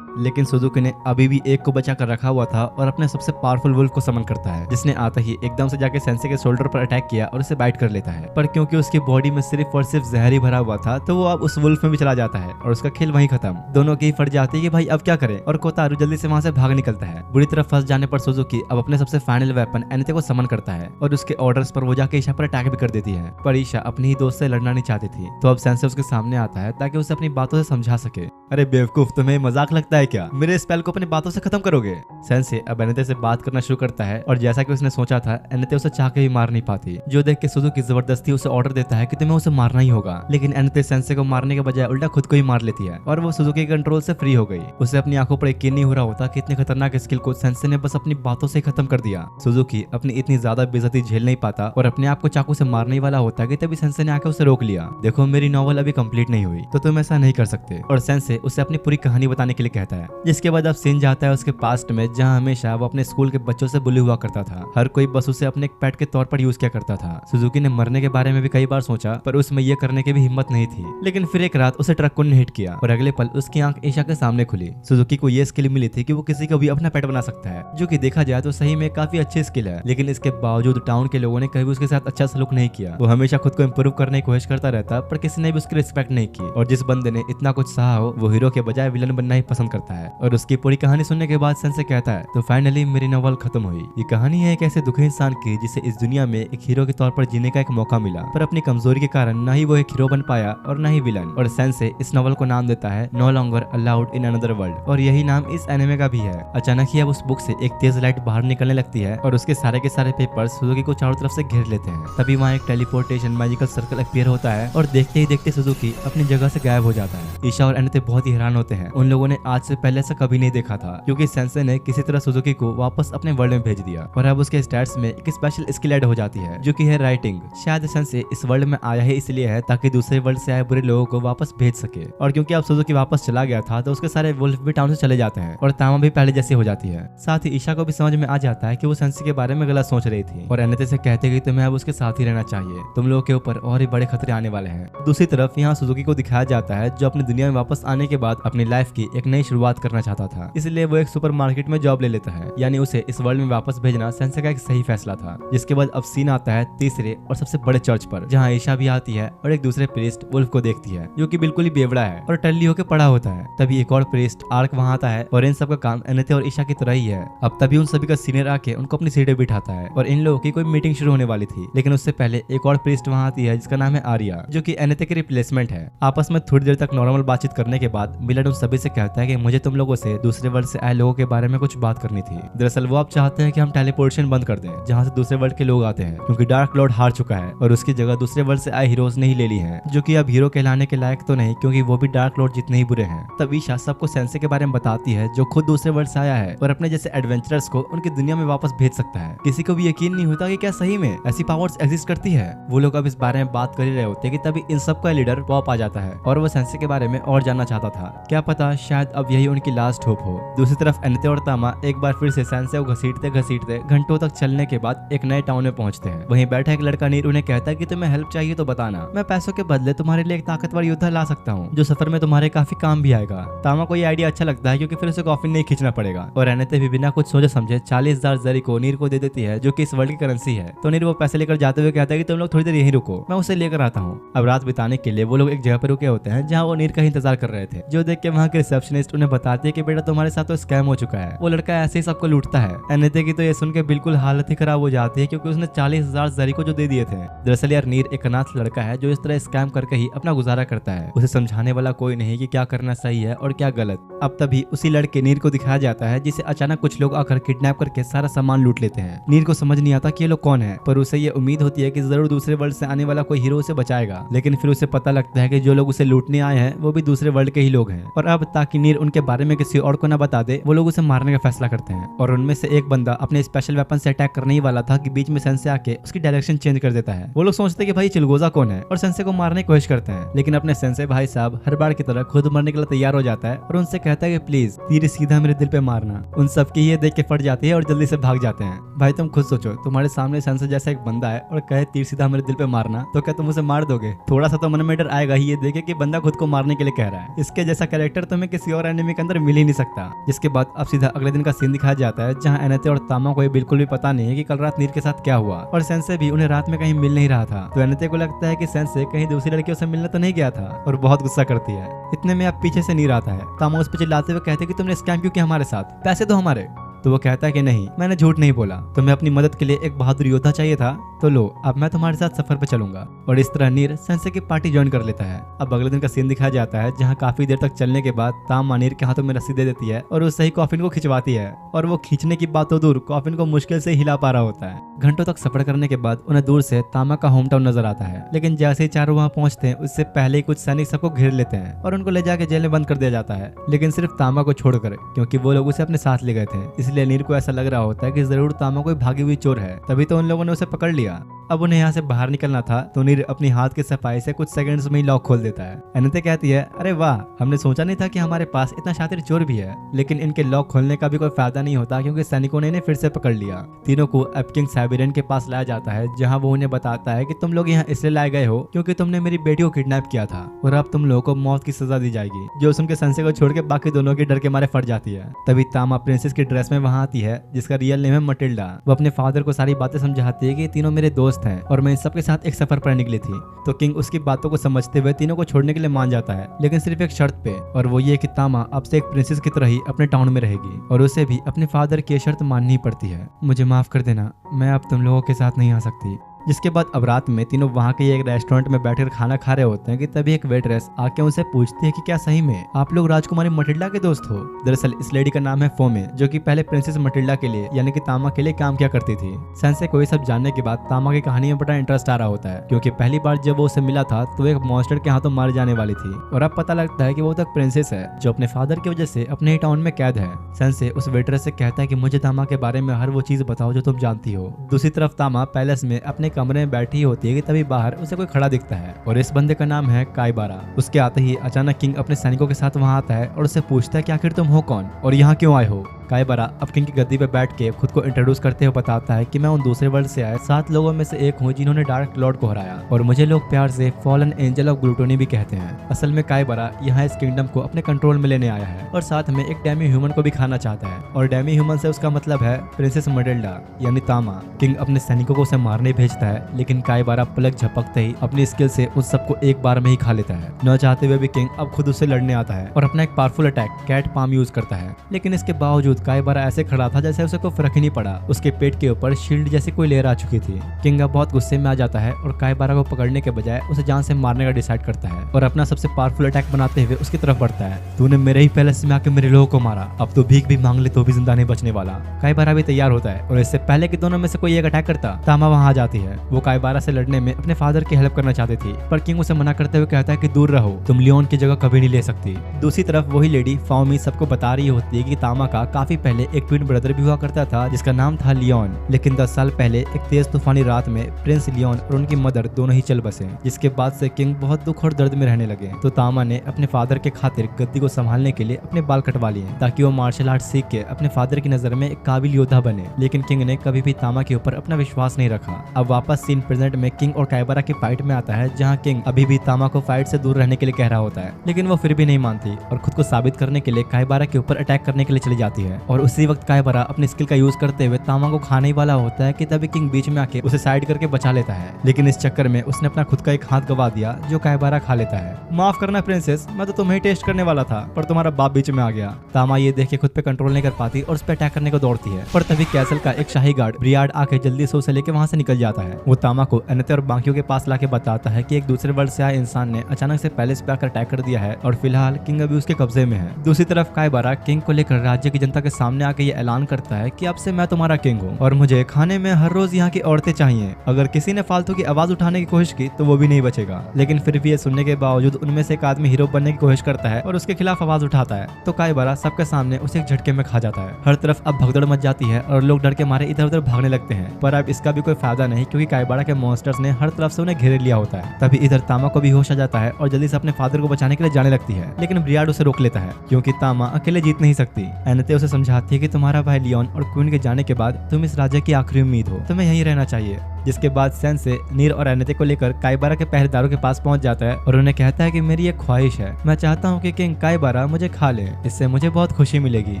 लेकिन सुजुकी ने अभी भी एक को बचा कर रखा हुआ था और अपने सबसे पावरफुल वुल्फ को समन करता है, जिसने आते ही एकदम से जाके सेंसे के शोल्डर पर अटैक किया और उसे बाइट कर लेता है। पर क्योंकि उसकी बॉडी में सिर्फ और सिर्फ जहर ही भरा हुआ था, तो वो अब उस वुल्फ में भी चला जाता है और उसका खेल वहीं खत्म। दोनों की फट जाती है कि भाई अब क्या करें, और कोतारो जल्दी से वहां से भाग निकलता है। बुरी तरह फंस जाने पर सुजुकी अब अपने सबसे फाइनल वेपन एनेते को समन करता है और उसके ऑर्डर्स पर वो जाके ईशा पर अटैक भी कर देती है। पर ईशा अपनी ही दोस्त से लड़ना नहीं चाहती थी, तो अब सेंसे उसके सामने आता है ताकि उसे अपनी बातों से समझा सके। अरे बेवकूफ, तुम्हें मजाक लगता है क्या? मेरे स्पेल को अपनी बातों से खत्म करोगे? सेंसे अब एनेते से बात करना शुरू करता है और जैसा कि उसने सोचा था, एनेते उसे चाह के भी मार नहीं पाती, जो देख के सुजुकी जबरदस्ती उसे ऑर्डर देता है कि तुम्हें उसे मारना ही होगा। लेकिन एनेते सेंसे को मारने के बजाय उल्टा खुद को ही मार लेती है और वो सुजुकी के कंट्रोल से फ्री हो गई। उसे अपनी आंखों पर यकीन नहीं हो रहा होता कि इतने खतरनाक स्किल को सेंसे ने बस अपनी बातों से खत्म कर दिया। सुजुकी अपनी इतनी ज्यादा बेइज्जती झेल नहीं पाता और अपने आप को चाकू से मारने वाला होता है कि तभी सेंसे ने आकर उसे रोक लिया। देखो मेरी नॉवल अभी कंप्लीट नहीं हुई, तो तुम ऐसा नहीं कर सकते। और सेंसे उसे अपनी पूरी कहानी बताने के लिए कहता है, जिसके बाद अब सीन जाता है उसके पास्ट में, जहाँ हमेशा वो अपने स्कूल के बच्चों से बुली हुआ करता था। हर कोई बस उसे अपने एक पेट के तौर पर यूज किया करता था। सुजुकी ने मरने के बारे में भी कई बार सोचा, पर उसमें ये करने की भी हिम्मत नहीं थी। लेकिन फिर एक रात उसे ट्रक ने हिट किया और अगले पल उसकी आंख ईशा के सामने खुली। सुजुकी को ये स्किल मिली थी कि वो किसी को भी अपना पेट बना सकता है, जो कि देखा जाए तो सही में काफी अच्छी स्किल है। लेकिन इसके बावजूद टाउन के लोगों ने कभी उसके साथ अच्छा सलूक नहीं किया। वो हमेशा खुद को इम्प्रूव करने की कोशिश करता रहता, पर किसी ने भी उसकी रिस्पेक्ट नहीं की। और जिस बंदे ने इतना कुछ सहा हो, वो हीरो के बजाय विलन बनना ही पसंद करता है। और उसकी पूरी कहानी सुनने के बाद सेंसे कहता है, तो फाइनली मेरी नॉवल खत्म हुई। ये कहानी है एक ऐसे दुखी इंसान की जिसे इस दुनिया में एक हीरो के तौर पर जीने का एक मौका मिला, पर अपनी कमजोरी के कारण न ही वो एक हीरो बन पाया और न ही विलन। और सेंसे इस नॉवल को नाम देता है no longer allowed in another world, और यही नाम इस एनिमे का भी है। अचानक ही अब उस बुक से एक तेज लाइट बाहर निकलने लगती है और उसके सारे के सारे पेपर्स सुजुकी को चारों तरफ से घेर लेते हैं। तभी वहाँ एक टेलीपोर्टेशन मैजिकल सर्कल अपीयर होता है और देखते ही देखते सुजुकी अपनी जगह से गायब हो जाता है। ईशा और एनेते बहुत ही हैरान होते हैं। उन लोगों ने आज से पहले ऐसा कभी नहीं देखा था, क्योंकि सेंसे ने किसी तरह सुजुकी को वापस अपने वर्ल्ड में भेज दिया। और अब उसके स्टैट्स में एक स्पेशल स्किल ऐड हो जाती है, जो कि है राइटिंग। शायद सेंसे इस वर्ल्ड में आया ही इसलिए है ताकि दूसरे वर्ल्ड से आए बुरे लोगों को वापस भेज सके। और क्योंकि अब सुजुकी वापस चला गया था, तो उसके सारे वुल्फ भी टाउन से चले जाते हैं और तामा भी पहले जैसी हो जाती है। साथ ही ईशा को भी समझ में आ जाता है कि वो सेंसे के बारे में गलत सोच रही थी, और एनेते से कहते कि तुम्हें अब उसके साथ ही रहना चाहिए, तुम लोगों के ऊपर और ही बड़े खतरे आने वाले हैं। दूसरी तरफ यहाँ सुजुकी को दिखाया जाता है, जो अपनी दुनिया में वापस आने के बाद अपनी लाइफ की एक नई शुरुआत करना चाहता था, इसलिए वो एक सुपरमार्केट में जॉब ले लेता है। यानी उसे इस वर्ल्ड में वापस भेजना सेंसे का एक सही फैसला था। जिसके बाद अब सीन आता है तीसरे और सबसे बड़े चर्च पर, जहाँ ईशा भी आती है और एक दूसरे प्रीस्ट वुल्फ को देखती है, जो कि बिल्कुल ही बेवड़ा है और टल्ली होकर पड़ा होता है। तभी एक और प्रीस्ट आर्क वहाँ आता है और इन सब का काम एनेथे और ईशा की तरह ही है। अब तभी उन सभी का सीनियर आके उनको अपनी सीटें बिठाता है और इन लोगों की कोई मीटिंग शुरू होने वाली थी। लेकिन उससे पहले एक और प्रीस्ट वहाँ आती है जिसका नाम है आर्या, जो कि एनेथे की रिप्लेसमेंट है। आपस में थोड़ी देर तक नॉर्मल बातचीत करने के बाद मिलर उन सभी से कहता है कि मुझे तुम लोगों से दूसरे वर्ल्ड से आए लोगों के बारे में कुछ बात करनी थी। दरअसल वो आप चाहते हैं कि हम टेलीपोर्टेशन बंद कर दें, जहाँ से दूसरे वर्ल्ड के लोग आते हैं, क्योंकि डार्क लॉर्ड हार चुका है और उसकी जगह दूसरे वर्ल्ड से आए हीरोज ने ही ले ली है, जो कि अब हीरो कहलाने के लायक तो नहीं, क्योंकि वो भी डार्क लॉर्ड जितने ही बुरे हैं। तब ईशा सबको सेंसे के बारे में बताती है, जो खुद दूसरे वर्ल्ड से आया है और अपने जैसे एडवेंचरर्स को उनकी दुनिया में वापस भेज सकता है। किसी को भी यकीन नहीं होता कि क्या सही में ऐसी पावर्स एग्जिस्ट करती है। वो लोग अब इस बारे में बात कर ही रहे होते कि तभी इन सबका लीडर पॉप आ जाता है और वो सेंसे के बारे में और जानना चाहता था। क्या पता शायद अब यही उनकी लास्ट होप हो। दूसरी तरफ एनेथे और तामा एक बार फिर से सेंसे को घसीटते घसीटते घंटों तक चलने के बाद एक नए टाउन में पहुंचते हैं। वहीं बैठा एक लड़का नीर उन्हें कहता है कि तुम्हें हेल्प चाहिए तो बताना, मैं पैसों के बदले तुम्हारे लिए एक ताकतवर योद्धा ला सकता हूँ, जो सफर में तुम्हारे काफी काम भी आएगा। तामा को ये आइडिया अच्छा लगता है, क्योंकि फिर उसे कॉफिन नहीं खींचना पड़ेगा और एनेथे भी बिना कुछ सोचे समझे 40,000 जरी को नीर को दे देती है, जो कि इस वर्ल्ड की करेंसी है। तो नीर वो पैसे लेकर जाते हुए कहता है कि तुम लोग थोड़ी देर यहीं रुको, मैं उसे लेकर आता हूँ। अब रात बिताने के लिए वो लोग एक जगह पर रुके होते हैं, जहाँ वो नीर का ही इंतजार कर रहे थे, जो देख के वहाँ के रिसेप्शनिस्ट उन्हें बताती है कि बेटा तुम्हारे साथ तो स्कैम हो चुका है। वो लड़का ऐसे ही सबको लूटता है। एनेथे की तो ये सुन के बिल्कुल हालत ही खराब हो जाती है, क्योंकि उसने 40,000 जरी को जो दे दिए थे। दरअसल यार नीर एक अनाथ लड़का है जो इस तरह स्कैम करके ही अपना गुजारा करता है। उसे समझाने वाला कोई नहीं कि क्या करना सही है और क्या गलत। अब तभी उसी लड़के नीर को दिखाया जाता है, जिसे अचानक कुछ लोग आकर किडनैप करके सारा सामान लूट लेते हैं। नीर को समझ नहीं आता कि ये लोग कौन है, पर उसे ये उम्मीद होती है कि जरूर दूसरे वर्ल्ड से आने वाला कोई हीरो उसे बचाएगा। लेकिन फिर उसे पता लगता है कि जो लोग उसे लूटने आए हैं वो भी दूसरे वर्ल्ड के ही लोग हैं। और अब ताकि नीर उनके बारे में किसी और को न बता दे, वो लोग उसे मारने का फैसला करते हैं। और उनमें से एक बंदा अपने स्पेशल वेपन से अटैक करने ही वाला था कि बीच में सेंसे आके उसकी डायरेक्शन चेंज कर देता है। वो लोग सोचते हैं कि भाई चिलगोजा कौन है और सेंसे को मारने की कोशिश करते हैं। लेकिन अपने सेंसे भाई साहब हर बार की तरह खुद मरने के लिए तैयार हो जाता है और उनसे कहता है कि प्लीज तीर सीधा मेरे दिल पे मारना। उन सबकी ये देख के फट जाती है और जल्दी से भाग जाते हैं। भाई तुम खुद सोचो, तुम्हारे सामने सेंसे जैसा एक बंदा है और कहे तीर सीधा मेरे दिल पे मारना, तो क्या तुम उसे मार दोगे? थोड़ा सा तो मन में डर आएगा ही ये देखे कि बंदा खुद को मारने के लिए कह रहा है। इसके जैसा कैरेक्टर तुम्हें किसी और एनिमे के अंदर मिल ही नहीं सकता। जिसके बाद अब सीधा अगले दिन का सीन दिखाया जाता है, जहाँ एनेथे और तामा को ये बिल्कुल भी पता नहीं है कि कल रात नीर के साथ क्या हुआ, और सेंसे भी उन्हें रात में कहीं मिल नहीं रहा था। तो एनेथे को लगता है कि सेंसे कहीं दूसरी लड़कियों से मिलने तो नहीं गया था और बहुत गुस्सा करती है। इतने में अब पीछे से नीर आता है। तामा उस पर चिल्लाते हुए कहते कि तुमने स्कैम क्यों किया हमारे साथ, पैसे दो हमारे। तो वो कहता है कि नहीं, मैंने झूठ नहीं बोला, तुम्हें अपनी मदद के लिए एक बहादुर योद्धा चाहिए था, तो लो अब मैं तुम्हारे साथ सफर पे चलूंगा। और इस तरह नीर सेंसे की पार्टी ज्वाइन कर लेता है। अब अगले दिन का सीन दिखाया जाता है, जहाँ काफी देर तक चलने के बाद तामा नीर के हाथों में रस्सी दे देती है और उससे ही कॉफिन को खिंचवाती है। और वो खींचने की बात तो दूर, कॉफिन को मुश्किल से हिला पा रहा होता है। घंटों तक सफर करने के बाद उन्हें दूर से तामा का होम टाउन नजर आता है। लेकिन जैसे ही चारों वहाँ पहुंचते हैं, उससे पहले ही कुछ सैनिक सबको घेर लेते हैं और उनको ले जाके जेल में बंद कर दिया जाता है। लेकिन सिर्फ तामा को छोड़कर, क्योंकि वो लोग उसे अपने साथ ले गए थे। इसलिए नीर को ऐसा लग रहा होता है कि जरूर तामा कोई भागी हुई चोर है, तभी तो उन लोगों ने उसे पकड़ लिया। अब उन्हें यहाँ से बाहर निकलना था, तो नीर अपनी हाथ की सफाई से कुछ सेकंड्स में ही लॉक खोल देता है। एनेथे कहती है, अरे वाह, हमने सोचा नहीं था कि हमारे पास इतना शातिर चोर भी है। लेकिन इनके लॉक खोलने का भी कोई फायदा नहीं होता, क्योंकि सैनिकों ने इन्हें फिर से पकड़ लिया। तीनों को अब किंग साइबेरियन के पास लाया जाता है, जहाँ वो उन्हें बताता है कि तुम लोग यहाँ इसलिए लाए गए हो क्योंकि तुमने मेरी बेटी को किडनैप किया था और अब तुम लोगों को मौत की सजा दी जाएगी। जो सुन के सेंसे को छोड़ के बाकी दोनों के डर के मारे फट जाती है। तभी तामा प्रिंसेस की ड्रेस में वहाँ आती है, जिसका रियल नेम है मटिल्डा। वो अपने फादर को सारी बातें समझाती है कि तीनों मेरे दोस्त हैं और मैं इन सबके साथ एक सफर पर निकली थी। तो किंग उसकी बातों को समझते हुए तीनों को छोड़ने के लिए मान जाता है, लेकिन सिर्फ एक शर्त पे, और वो ये कि तामा अब से एक प्रिंसेस की तरह ही अपने टाउन में रहेगी और उसे भी अपने फादर की शर्त माननी पड़ती है। मुझे माफ कर देना, मैं अब तुम लोगों के साथ नहीं आ सकती। जिसके बाद अब रात में तीनों वहाँ के एक रेस्टोरेंट में बैठकर खाना खा रहे होते हैं कि तभी एक वेट्रेस आके उनसे पूछती है कि क्या सही में आप लोग राजकुमारी मटिल्डा के दोस्त हो। दरअसल इस लेडी का नाम है फोमे, जो कि पहले प्रिंसेस मटिल्डा के लिए यानी कि तामा के लिए काम किया करती थी। सेंसे को ये सब जानने के बाद तामा की कहानी में बड़ा इंटरेस्ट आ रहा होता है, क्योंकि पहली बार जब वो उसे मिला था तो एक मॉन्स्टर के हाथों मार जाने वाली थी, और अब पता लगता है कि वो तक प्रिंसेस है जो अपने फादर की वजह से अपने ही टाउन में कैद है। सेंसे उस वेट्रेस से कहता है कि मुझे तामा के बारे में हर वो चीज बताओ जो तुम जानती हो। दूसरी तरफ तामा पैलेस में अपने कमरे में बैठी होती है कि तभी बाहर उसे कोई खड़ा दिखता है, और इस बंदे का नाम है काइबारा। उसके आते ही अचानक किंग अपने सैनिकों के साथ वहां आता है और उससे पूछता है कि आखिर तुम हो कौन और यहाँ क्यों आए हो। कायबारा अब किंग की गद्दी पे बैठ के खुद को इंट्रोड्यूस करते हुए बताता है कि मैं उन दूसरे वर्ल्ड से आए 7 लोगों में से एक हूँ जिन्होंने डार्क लॉर्ड को हराया और मुझे लोग प्यार से फॉलन एंजल ऑफ ग्लूटोनी भी कहते हैं। असल में कायबारा यहाँ इस किंगडम को अपने कंट्रोल में लेने आया है और साथ में एक डेमी ह्यूमन को भी खाना चाहता है और डेमी ह्यूमन से उसका मतलब है प्रिंसेस मडेल्डा यानी तामा। किंग अपने सैनिकों को उसे मारने भेजता है लेकिन कायबारा पलक झपकते ही अपनी स्किल से उस सबको एक बार में ही खा लेता है। न चाहते हुए भी किंग अब खुद उससे लड़ने आता है और अपना एक powerful attack cat palm use करता है, लेकिन इसके बावजूद कायबारा ऐसे खड़ा था जैसे उसे कोई फर्क ही नहीं पड़ा। उसके पेट के ऊपर शील्ड जैसी कोई लेयर आ चुकी थी। किंग अब बहुत गुस्से में आ जाता है और कायबारा को पकड़ने के बजाय उसे जान से मारने का डिसाइड करता है और अपना सबसे पावरफुल अटैक बनाते हुए उसकी तरफ बढ़ता है। तूने मेरे ही पैलेस में आके मेरे लोगों को मारा, अब तो भीख भी मांग ले तो भी जिंदा नहीं बचने वाला। कायबारा भी तैयार होता है और इससे पहले कि दोनों में से कोई एक अटैक करता तामा वहां आ जाती है। वो कायबारा से लड़ने में अपने फादर की हेल्प करना चाहती थी पर किंग उसे मना करते हुए कहता है कि दूर रहो, तुम लियोन की जगह कभी नहीं ले सकती। दूसरी तरफ वही लेडी फाओमी सबको बता रही होती है कि तामा का काफी पहले एक ट्विन ब्रदर भी हुआ करता था जिसका नाम था लियोन, लेकिन 10 साल पहले एक तेज तूफानी रात में प्रिंस लियोन और उनकी मदर दोनों ही चल बसे, जिसके बाद से किंग बहुत दुख और दर्द में रहने लगे। तो तामा ने अपने फादर के खातिर गद्दी को संभालने के लिए अपने बाल कटवा लिए ताकि वो मार्शल आर्ट सीख के अपने फादर की नजर में एक काबिल योद्धा बने, लेकिन किंग ने कभी भी तामा के ऊपर अपना विश्वास नहीं रखा। अब वापस सीन प्रेजेंट में किंग और कायबारा की फाइट में आता है जहाँ किंग अभी भी तामा को फाइट से दूर रहने के लिए कह रहा होता है, लेकिन वो फिर भी नहीं मानती और खुद को साबित करने के लिए कायबारा के ऊपर अटैक करने के लिए चली जाती है। और उसी वक्त कायबारा अपनी स्किल का यूज करते हुए तामा को खाने ही वाला होता है कि तभी किंग बीच में आके उसे साइड करके बचा लेता है, लेकिन इस चक्कर में उसने अपना खुद का एक हाथ गवा दिया जो कायबारा खा लेता है। माफ करना प्रिंसेस, मैं तो तुम्हें टेस्ट करने वाला था पर तुम्हारा बाप बीच में आ गया। तामा ये देख के खुद पे कंट्रोल नहीं कर पाती और उस पर अटैक करने को दौड़ती है, पर तभी कैसल का एक शाही गार्ड ब्रियाड आके जल्दी से उसे लेके वहां से निकल जाता है। वो तामा को एनेते और बाकियों के पास लाके बताता है कि एक दूसरे वर्ल्ड से आए इंसान ने अचानक से पैलेस पे आकर अटैक कर दिया है और फिलहाल किंग अभी उसके कब्जे में है। दूसरी तरफ कायबारा किंग को लेकर राज्य की जनता के सामने आके ये ऐलान करता है कि अब से मैं तुम्हारा किंग हूँ और मुझे खाने में हर रोज यहाँ की औरतें चाहिए। अगर किसी ने फालतू की आवाज उठाने की कोशिश की तो वो भी नहीं बचेगा। लेकिन फिर भी ये सुनने के बावजूद उनमें से एक आदमी हीरो बनने की कोशिश करता है और उसके खिलाफ आवाज उठाता है, तो कायबारा सबके सामने उसे एक झटके में खा जाता है। हर तरफ अब भगदड़ मच जाती है और लोग डर के मारे इधर उधर भागने लगते हैं, पर अब इसका भी कोई फायदा नहीं क्योंकि कायबारा के मॉन्स्टर्स ने हर तरफ से उन्हें घेरे लिया होता है। तभी इधर तामा को भी होश आ जाता है और जल्दी से अपने फादर को बचाने के लिए जाने लगती है, लेकिन ब्रियाड उसे रोक लेता है क्योंकि तामा अकेले जीत नहीं सकती। एनेते उसे समझाती है कि तुम्हारा भाई लियोन और क्वीन के जाने के बाद तुम इस राज्य की आखिरी उम्मीद हो, तुम्हें यहीं रहना चाहिए। जिसके बाद सेन से नीर और एनेते को लेकर कायबारा के पहरेदारों के पास पहुंच जाता है और उन्हें कहता है कि मेरी एक ख्वाहिश है, मैं चाहता हूँ कि किंग कायबारा मुझे खा ले, इससे मुझे बहुत खुशी मिलेगी।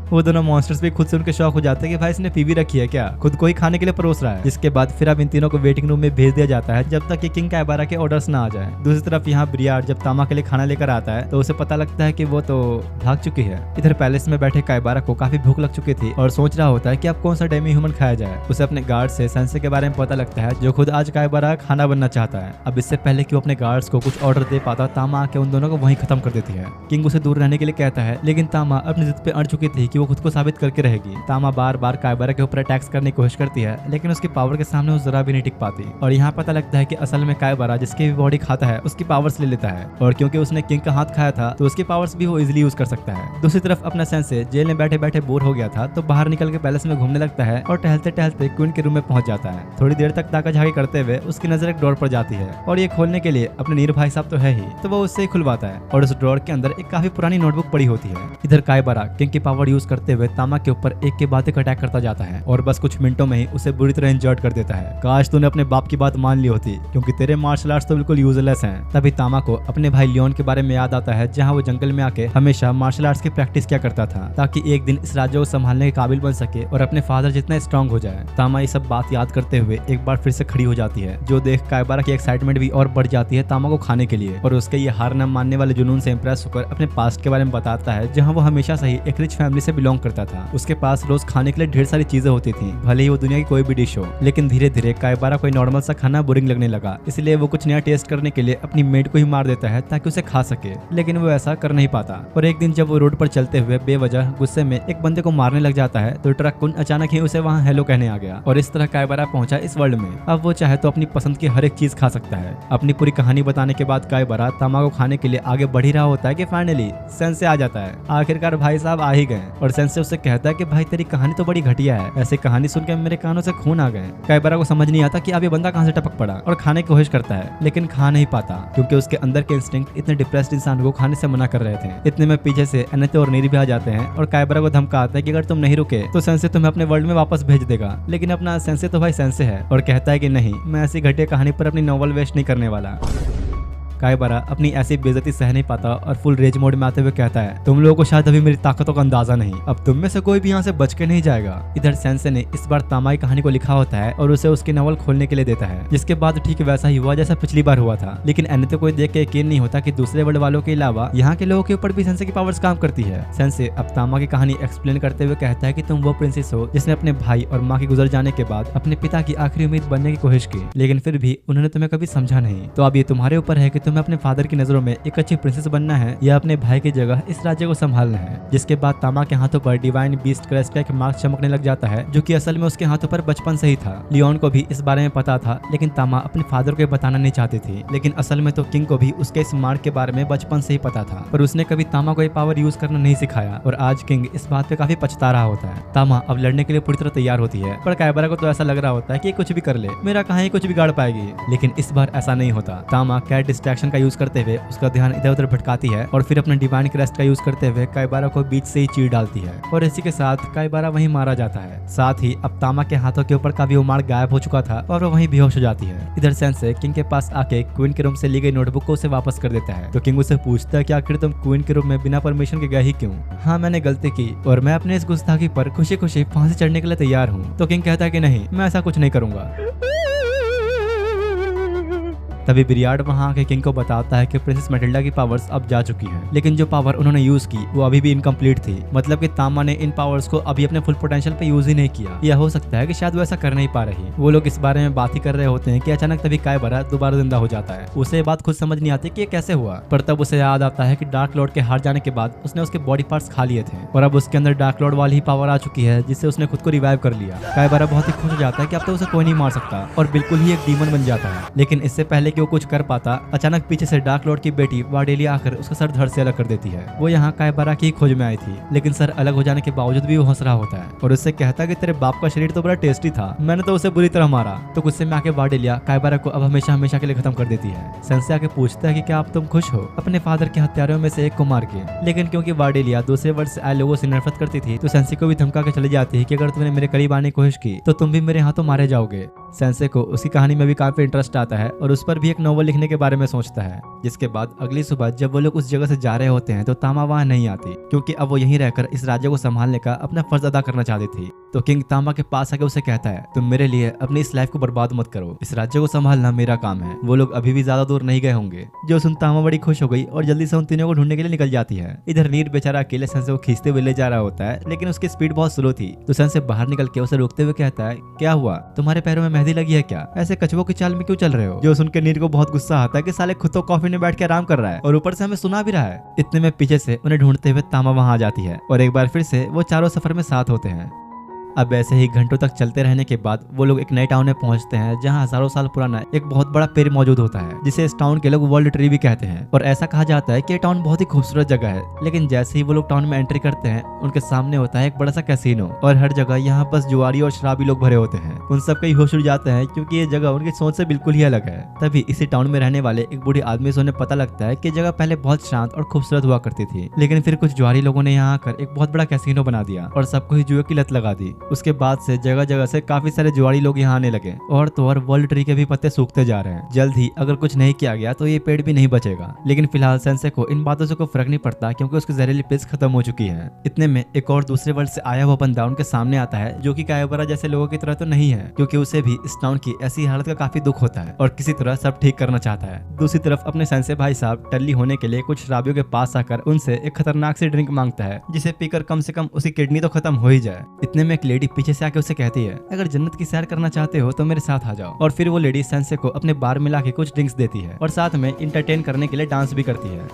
वो दोनों मॉन्स्टर्स भी खुद से उनके शौक हो जाते हैं कि भाई इसने पीवी रखी है क्या, खुद को ही खाने के लिए परोस रहा है। जिसके बाद फिर अब इन तीनों को वेटिंग रूम में भेज दिया जाता है जब तक कि किंग कायबारा के ऑर्डर्स ना आ जाए। दूसरी तरफ यहाँ ब्रियाड जब तामा के लिए खाना लेकर आता है तो उसे पता लगता है कि वो तो भाग चुकी है। इधर पैलेस में बैठे कायबारा को काफी भूख लग चुकी थी और सोच रहा होता है कि अब कौन सा डेमी ह्यूमन खाया जाए। उसे अपने गार्ड से सेंसे के बारे में पता लगता है जो खुद आज कायबारा खाना बनना चाहता है। अब इससे पहले कि वो अपने गार्ड्स को कुछ ऑर्डर दे पाता, तामा आके उन दोनों को वहीं खत्म कर देती है। किंग उसे दूर रहने के लिए कहता है, लेकिन तामा अपनी जिद पे अड़ चुकी थी कि वो खुद को साबित करके रहेगी। तामा बार बार कायबारा के ऊपर अटैक्स करने की कोशिश करती है, लेकिन उसकी पावर के सामने वो जरा भी नहीं टिक पाती। और यहाँ पता लगता है कि असल में कायबारा जिसकी भी बॉडी खाता है उसकी पावर्स ले लेता है, और क्योंकि उसने किंग का हाथ खाया था तो उसकी पावर्स भी वो इजीली यूज कर सकता है। दूसरी तरफ अपना सेंसे जेल में बैठे बैठे बोर हो गया था तो बाहर निकल के पैलेस में घूमने लगता है और टहलते टहलते क्वीन के रूम में पहुंच जाता है। थोड़ी देर तक ताका झाकी करते हुए उसकी नजर एक ड्रॉर पर जाती है और ये खोलने के लिए अपने नीर भाई साहब तो है ही, तो वो उससे ही खुलवाता है और उस ड्रॉर के अंदर एक काफी पुरानी नोटबुक पड़ी होती है। इधर कायबारा किंग की पावर यूज करते हुए तामा के ऊपर एक के बाद एक अटैक करता जाता है और बस कुछ मिनटों में ही उसे बुरी तरह इंजर्ड कर देता है। काश तूने अपने बाप की बात मान ली होती, क्योंकि तेरे मार्शल आर्ट्स तो बिल्कुल यूजलेस हैं। तभी तामा को अपने भाई लियोन के बारे में याद आता है जहाँ वो जंगल में आके हमेशा मार्शल आर्ट्स की प्रैक्टिस किया करता था ताकि एक दिन इस राज्य को संभालने के काबिल बन सके और अपने फादर जितना स्ट्रॉन्ग हो जाए। तामा ये सब बात याद करते हुए एक बार फिर से खड़ी हो जाती है, जो देख कायबारा की एक्साइटमेंट भी और बढ़ जाती है तामा को खाने के लिए, और उसके ये हार न मानने वाले जुनून से इंप्रेस होकर अपने पास्ट के बारे में बताता है जहाँ वो हमेशा से ही एक रिच फैमिली से बिलोंग करता था। उसके पास रोज खाने के लिए ढेर सारी चीजें होती थी, भले ही वो दुनिया की कोई भी डिश हो। लेकिन धीरे धीरे कायबारा कोई नॉर्मल सा खाना बोरिंग लगने लगा, इसलिए वो कुछ नया टेस्ट करने के लिए अपनी मेड को ही मार देता है ताकि उसे खा सके, लेकिन वो ऐसा कर नहीं पाता। और एक दिन जब वो रोड पर चलते हुए बेवजह गुस्से में एक बंदे को मारने लग जाता है तो ट्रक कुन अचानक ही उसे वहाँ हेलो कहने आ गया, और इस तरह कायबारा पहुंचा इस वर्ल्ड में। अब वो चाहे तो अपनी पसंद की हर एक चीज खा सकता है। अपनी पूरी कहानी बताने के बाद कायबारा तामा को खाने के लिए आगे बढ़ ही रहा होता है कि फाइनली सेंसे आ जाता है। आखिरकार भाई साहब आ ही गए और सेंसे उससे कहता है कि भाई तेरी कहानी तो बड़ी घटिया है, ऐसे कहानी सुनकर मेरे कानों से खून आ गए। काइबारा को समझ नहीं आता कि अब ये बंदा कहां से टपक पड़ा और खाने की कोशिश करता है, लेकिन खा नहीं पाता क्योंकि उसके अंदर के इंस्टिंक्ट इतने डिप्रेस्ड इंसान को खाने से मना कर रहे थे। इतने में पीछे से एनेते और नीर भी आ जाते हैं और काइबारा को धमकाते हैं कि अगर तुम नहीं रुके तो सेंसे तुम्हें अपने वर्ल्ड में वापस भेज देगा। लेकिन अपना सेंसे तो भाई सेंसे है और कहता है कि नहीं, मैं ऐसी घटिया कहानी पर अपनी नॉवल वेस्ट नहीं करने वाला। काइबारा अपनी ऐसी बेइज्जती सह नहीं पाता और फुल रेज मोड में आते हुए कहता है, तुम लोगों को शायद अभी मेरी ताकतों का अंदाजा नहीं, अब तुम में से कोई भी यहाँ से बच के नहीं जाएगा। इधर सेंसे ने इस बार तामा की कहानी को लिखा होता है और उसे उसकी नॉवल खोलने के लिए देता है, जिसके बाद ठीक वैसा ही हुआ जैसा पिछली बार हुआ था। लेकिन एनेते को देख के यकीन नहीं होता कि दूसरे वर्ल्ड वालों के अलावा यहाँ के लोगों के ऊपर भी सेंसे की पावर्स काम करती है। सेंसे अब तामा की कहानी एक्सप्लेन करते हुए कहता है कि तुम वो प्रिंसेस हो जिसने अपने भाई और माँ के गुजर जाने के बाद अपने पिता की आखिरी उम्मीद बनने की कोशिश की, लेकिन फिर भी उन्होंने तुम्हें कभी समझा नहीं। तो अब ये तुम्हारे ऊपर है कि तुम्हें अपने फादर की नजरों में एक अच्छी प्रिंसेस बनना है या अपने भाई की जगह इस राज्य को संभालना है। जिसके बाद तामा के हाथों पर डिवाइन बीस्ट क्रेस्ट का एक मार्क चमकने लग जाता है, जो कि असल में उसके हाथों पर बचपन से ही था। लियोन को भी इस बारे में पता था, लेकिन तामा अपने फादर को बताना नहीं चाहती थी। लेकिन असल में तो किंग को भी उसके इस मार्क के बारे में बचपन से ही पता था, पर उसने कभी तामा को ये पावर यूज करना नहीं सिखाया और आज किंग इस बात पे काफी पछता रहा होता है। तामा अब लड़ने के लिए पूरी तरह तैयार होती है, पर काइबारा को तो ऐसा लग रहा होता है कि कुछ भी कर ले, मेरा कहां ही कुछ बिगाड़ पाएगी। लेकिन इस बार ऐसा नहीं होता। तामा कैट डिस्ट्रैक्शन का यूज करते हुए उसका ध्यान इधर उधर भटकाती है और फिर अपने डिवाइन क्रेस्ट का यूज करते हुए काइबारा को बीच से ही चीर डालती है और इसी के साथ काइबारा वहीं मारा जाता है। साथ ही अब तामा के हाथों के ऊपर का भी वो मार्क गायब हो चुका था और वो वहीं बेहोश हो जाती है। इधर सेंसे किंग के पास आके क्वीन के रूम से ली गई नोटबुक को उसे वापस कर देता है, तो किंग उससे पूछता है कि आखिर तुम क्वीन के रूम में बिना परमिशन के गए ही क्यों? हाँ, मैंने गलती की और मैं अपने इस गुस्ताखी पर खुशी खुशी फांसी चढ़ने के लिए तैयार हूँ। तो किंग कहता है कि नहीं, मैं ऐसा कुछ नहीं करूंगा। तभी बिरियाड वहां आके किंग को बताता है कि प्रिंसेस मैटिल्डा की पावर्स अब जा चुकी हैं, लेकिन जो पावर उन्होंने यूज की वो अभी भी इनकम्प्लीट थी। मतलब कि तामा ने इन पावर्स को अभी अपने फुल पोटेंशियल पे यूज ही नहीं किया। यह हो सकता है कि शायद वो ऐसा कर नहीं पा रही। वो लोग इस बारे में बात ही कर रहे होते हैं कि अचानक तभी काइबारा दोबारा जिंदा हो जाता है। उसे ये बात खुद समझ नहीं आती कि ये कैसे हुआ, पर तब उसे याद आता है कि डार्क लॉर्ड के हार जाने के बाद उसने उसके बॉडी पार्ट्स खा लिए थे और अब उसके अंदर डार्क लॉर्ड वाली ही पावर आ चुकी है, जिससे उसने खुद को रिवाइव कर लिया। काइबारा बहुत ही खुश हो जाता है कि अब तो उसे कोई नहीं मार सकता और बिल्कुल ही एक डीमन बन जाता है। लेकिन इससे पहले कि वो कुछ कर पाता, अचानक पीछे से डार्क लॉर्ड की बेटी वार्डेलिया आकर उसका सर धड़ से अलग कर देती है। वो यहाँ काइबारा की खोज में आई थी, लेकिन सर अलग हो जाने के बावजूद भी वो हंस रहा होता है और उससे कहता है कि तेरे बाप का शरीर तो बड़ा टेस्टी था, मैंने तो उसे बुरी तरह मारा। तो गुस्से में आके वार्डेलिया काइबारा को अब हमेशा हमेशा के लिए खत्म कर देती है। सेंसे आके पूछता है कि क्या आप तुम खुश हो अपने फादर के हत्यारों में से एक को मार के? लेकिन क्योंकि वार्डेलिया दूसरे वर्ड से आए लोगों से नफरत करती थी, तो सेंसे को भी धमका के चली जाती है कि अगर तुमने मेरे करीब आने की कोशिश की तो तुम भी मेरे हाथों मारे जाओगे। सेंसे को उसकी कहानी में भी काफी इंटरेस्ट आता है और उस पर भी एक नॉवल लिखने के बारे में सोचता है। जिसके बाद अगली सुबह जब वो लोग उस जगह से जा रहे होते हैं तो तामा वहां नहीं आती, क्योंकि अब वो यहीं रहकर इस राज्य को संभालने का अपना फर्ज अदा करना चाहती थी। तो किंग तामा के पास आके उसे कहता है, तुम मेरे लिए अपनी इस लाइफ को बर्बाद मत करो, इस राज्य को संभालना मेरा काम है। वो लोग अभी भी ज्यादा दूर नहीं गए होंगे। जो सुन तामा बड़ी खुश हो गई और जल्दी से उन तीनों को ढूंढने के लिए निकल जाती है। इधर नीर बेचारा अकेले सेंसे को खींचते हुए ले जा रहा होता है, लेकिन उसकी स्पीड बहुत स्लो थी। तो सेंसे बाहर निकल के उसे रोकते हुए कहता है, क्या हुआ, तुम्हारे पैरों में मेहंदी लगी है क्या? ऐसे कछुओं की चाल में क्यों चल रहे हो? जो सुनकर नीर को बहुत गुस्सा आता है कि साले खुद तो कॉफी में बैठ के आराम कर रहा है और ऊपर से हमें सुना भी रहा है। इतने में पीछे से उन्हें ढूंढते हुए तामा वहां आ जाती है और एक बार फिर से वो चारों सफर में साथ होते हैं। अब ऐसे ही घंटों तक चलते रहने के बाद वो लोग एक नए टाउन में पहुंचते हैं, जहां हजारों साल पुराना एक बहुत बड़ा पेड़ मौजूद होता है, जिसे इस टाउन के लोग वर्ल्ड ट्री भी कहते हैं। और ऐसा कहा जाता है कि ये टाउन बहुत ही खूबसूरत जगह है। लेकिन जैसे ही वो लोग टाउन में एंट्री करते हैं, उनके सामने होता है एक बड़ा सा कैसीनो और हर जगह यहाँ बस जुआरी और शराबी लोग भरे होते हैं। उन सबके होश उड़ जाते हैं क्योंकि ये जगह उनकी सोच से बिल्कुल ही अलग है। तभी इसी टाउन में रहने वाले एक बूढ़े आदमी से उन्हें पता लगता है कि जगह पहले बहुत शांत और खूबसूरत हुआ करती थी, लेकिन फिर कुछ जुआरी लोगों ने यहाँ आकर एक बहुत बड़ा कैसीनो बना दिया और सबको ही जुए की लत लगा दी। उसके बाद से जगह जगह से काफी सारे जुआरी लोग यहाँ आने लगे और तो और वर्ल्ड ट्री के भी पत्ते सूखते जा रहे हैं। जल्द ही अगर कुछ नहीं किया गया तो ये पेड़ भी नहीं बचेगा। लेकिन फिलहाल सेंसे को इन बातों से कोई फर्क नहीं पड़ता, क्योंकि उसकी जहरीली पिल्स खत्म हो चुकी है। इतने में एक और दूसरे वर्ल्ड से आया हुआ बंदा उनके सामने आता है, जो कि काइबारा जैसे लोगों की तरह तो नहीं है, क्योंकि उसे भी इस टाउन की ऐसी हालत का काफी दुख होता है और किसी तरह सब ठीक करना चाहता है। दूसरी तरफ अपने सेंसे भाई साहब टल्ली होने के लिए कुछ शराबियों के पास आकर उनसे एक खतरनाक सी ड्रिंक मांगता है, जिसे पीकर कम से कम उसकी किडनी तो खत्म हो ही जाए। इतने में एक लेडी पीछे से आके उसे कहती है, अगर जन्नत की सैर करना चाहते हो तो मेरे साथ आ जाओ। और फिर वो लेडी सेंसे को अपने बार में लाके कुछ ड्रिंक्स देती है और साथ में इंटरटेन करने के लिए डांस भी करती है।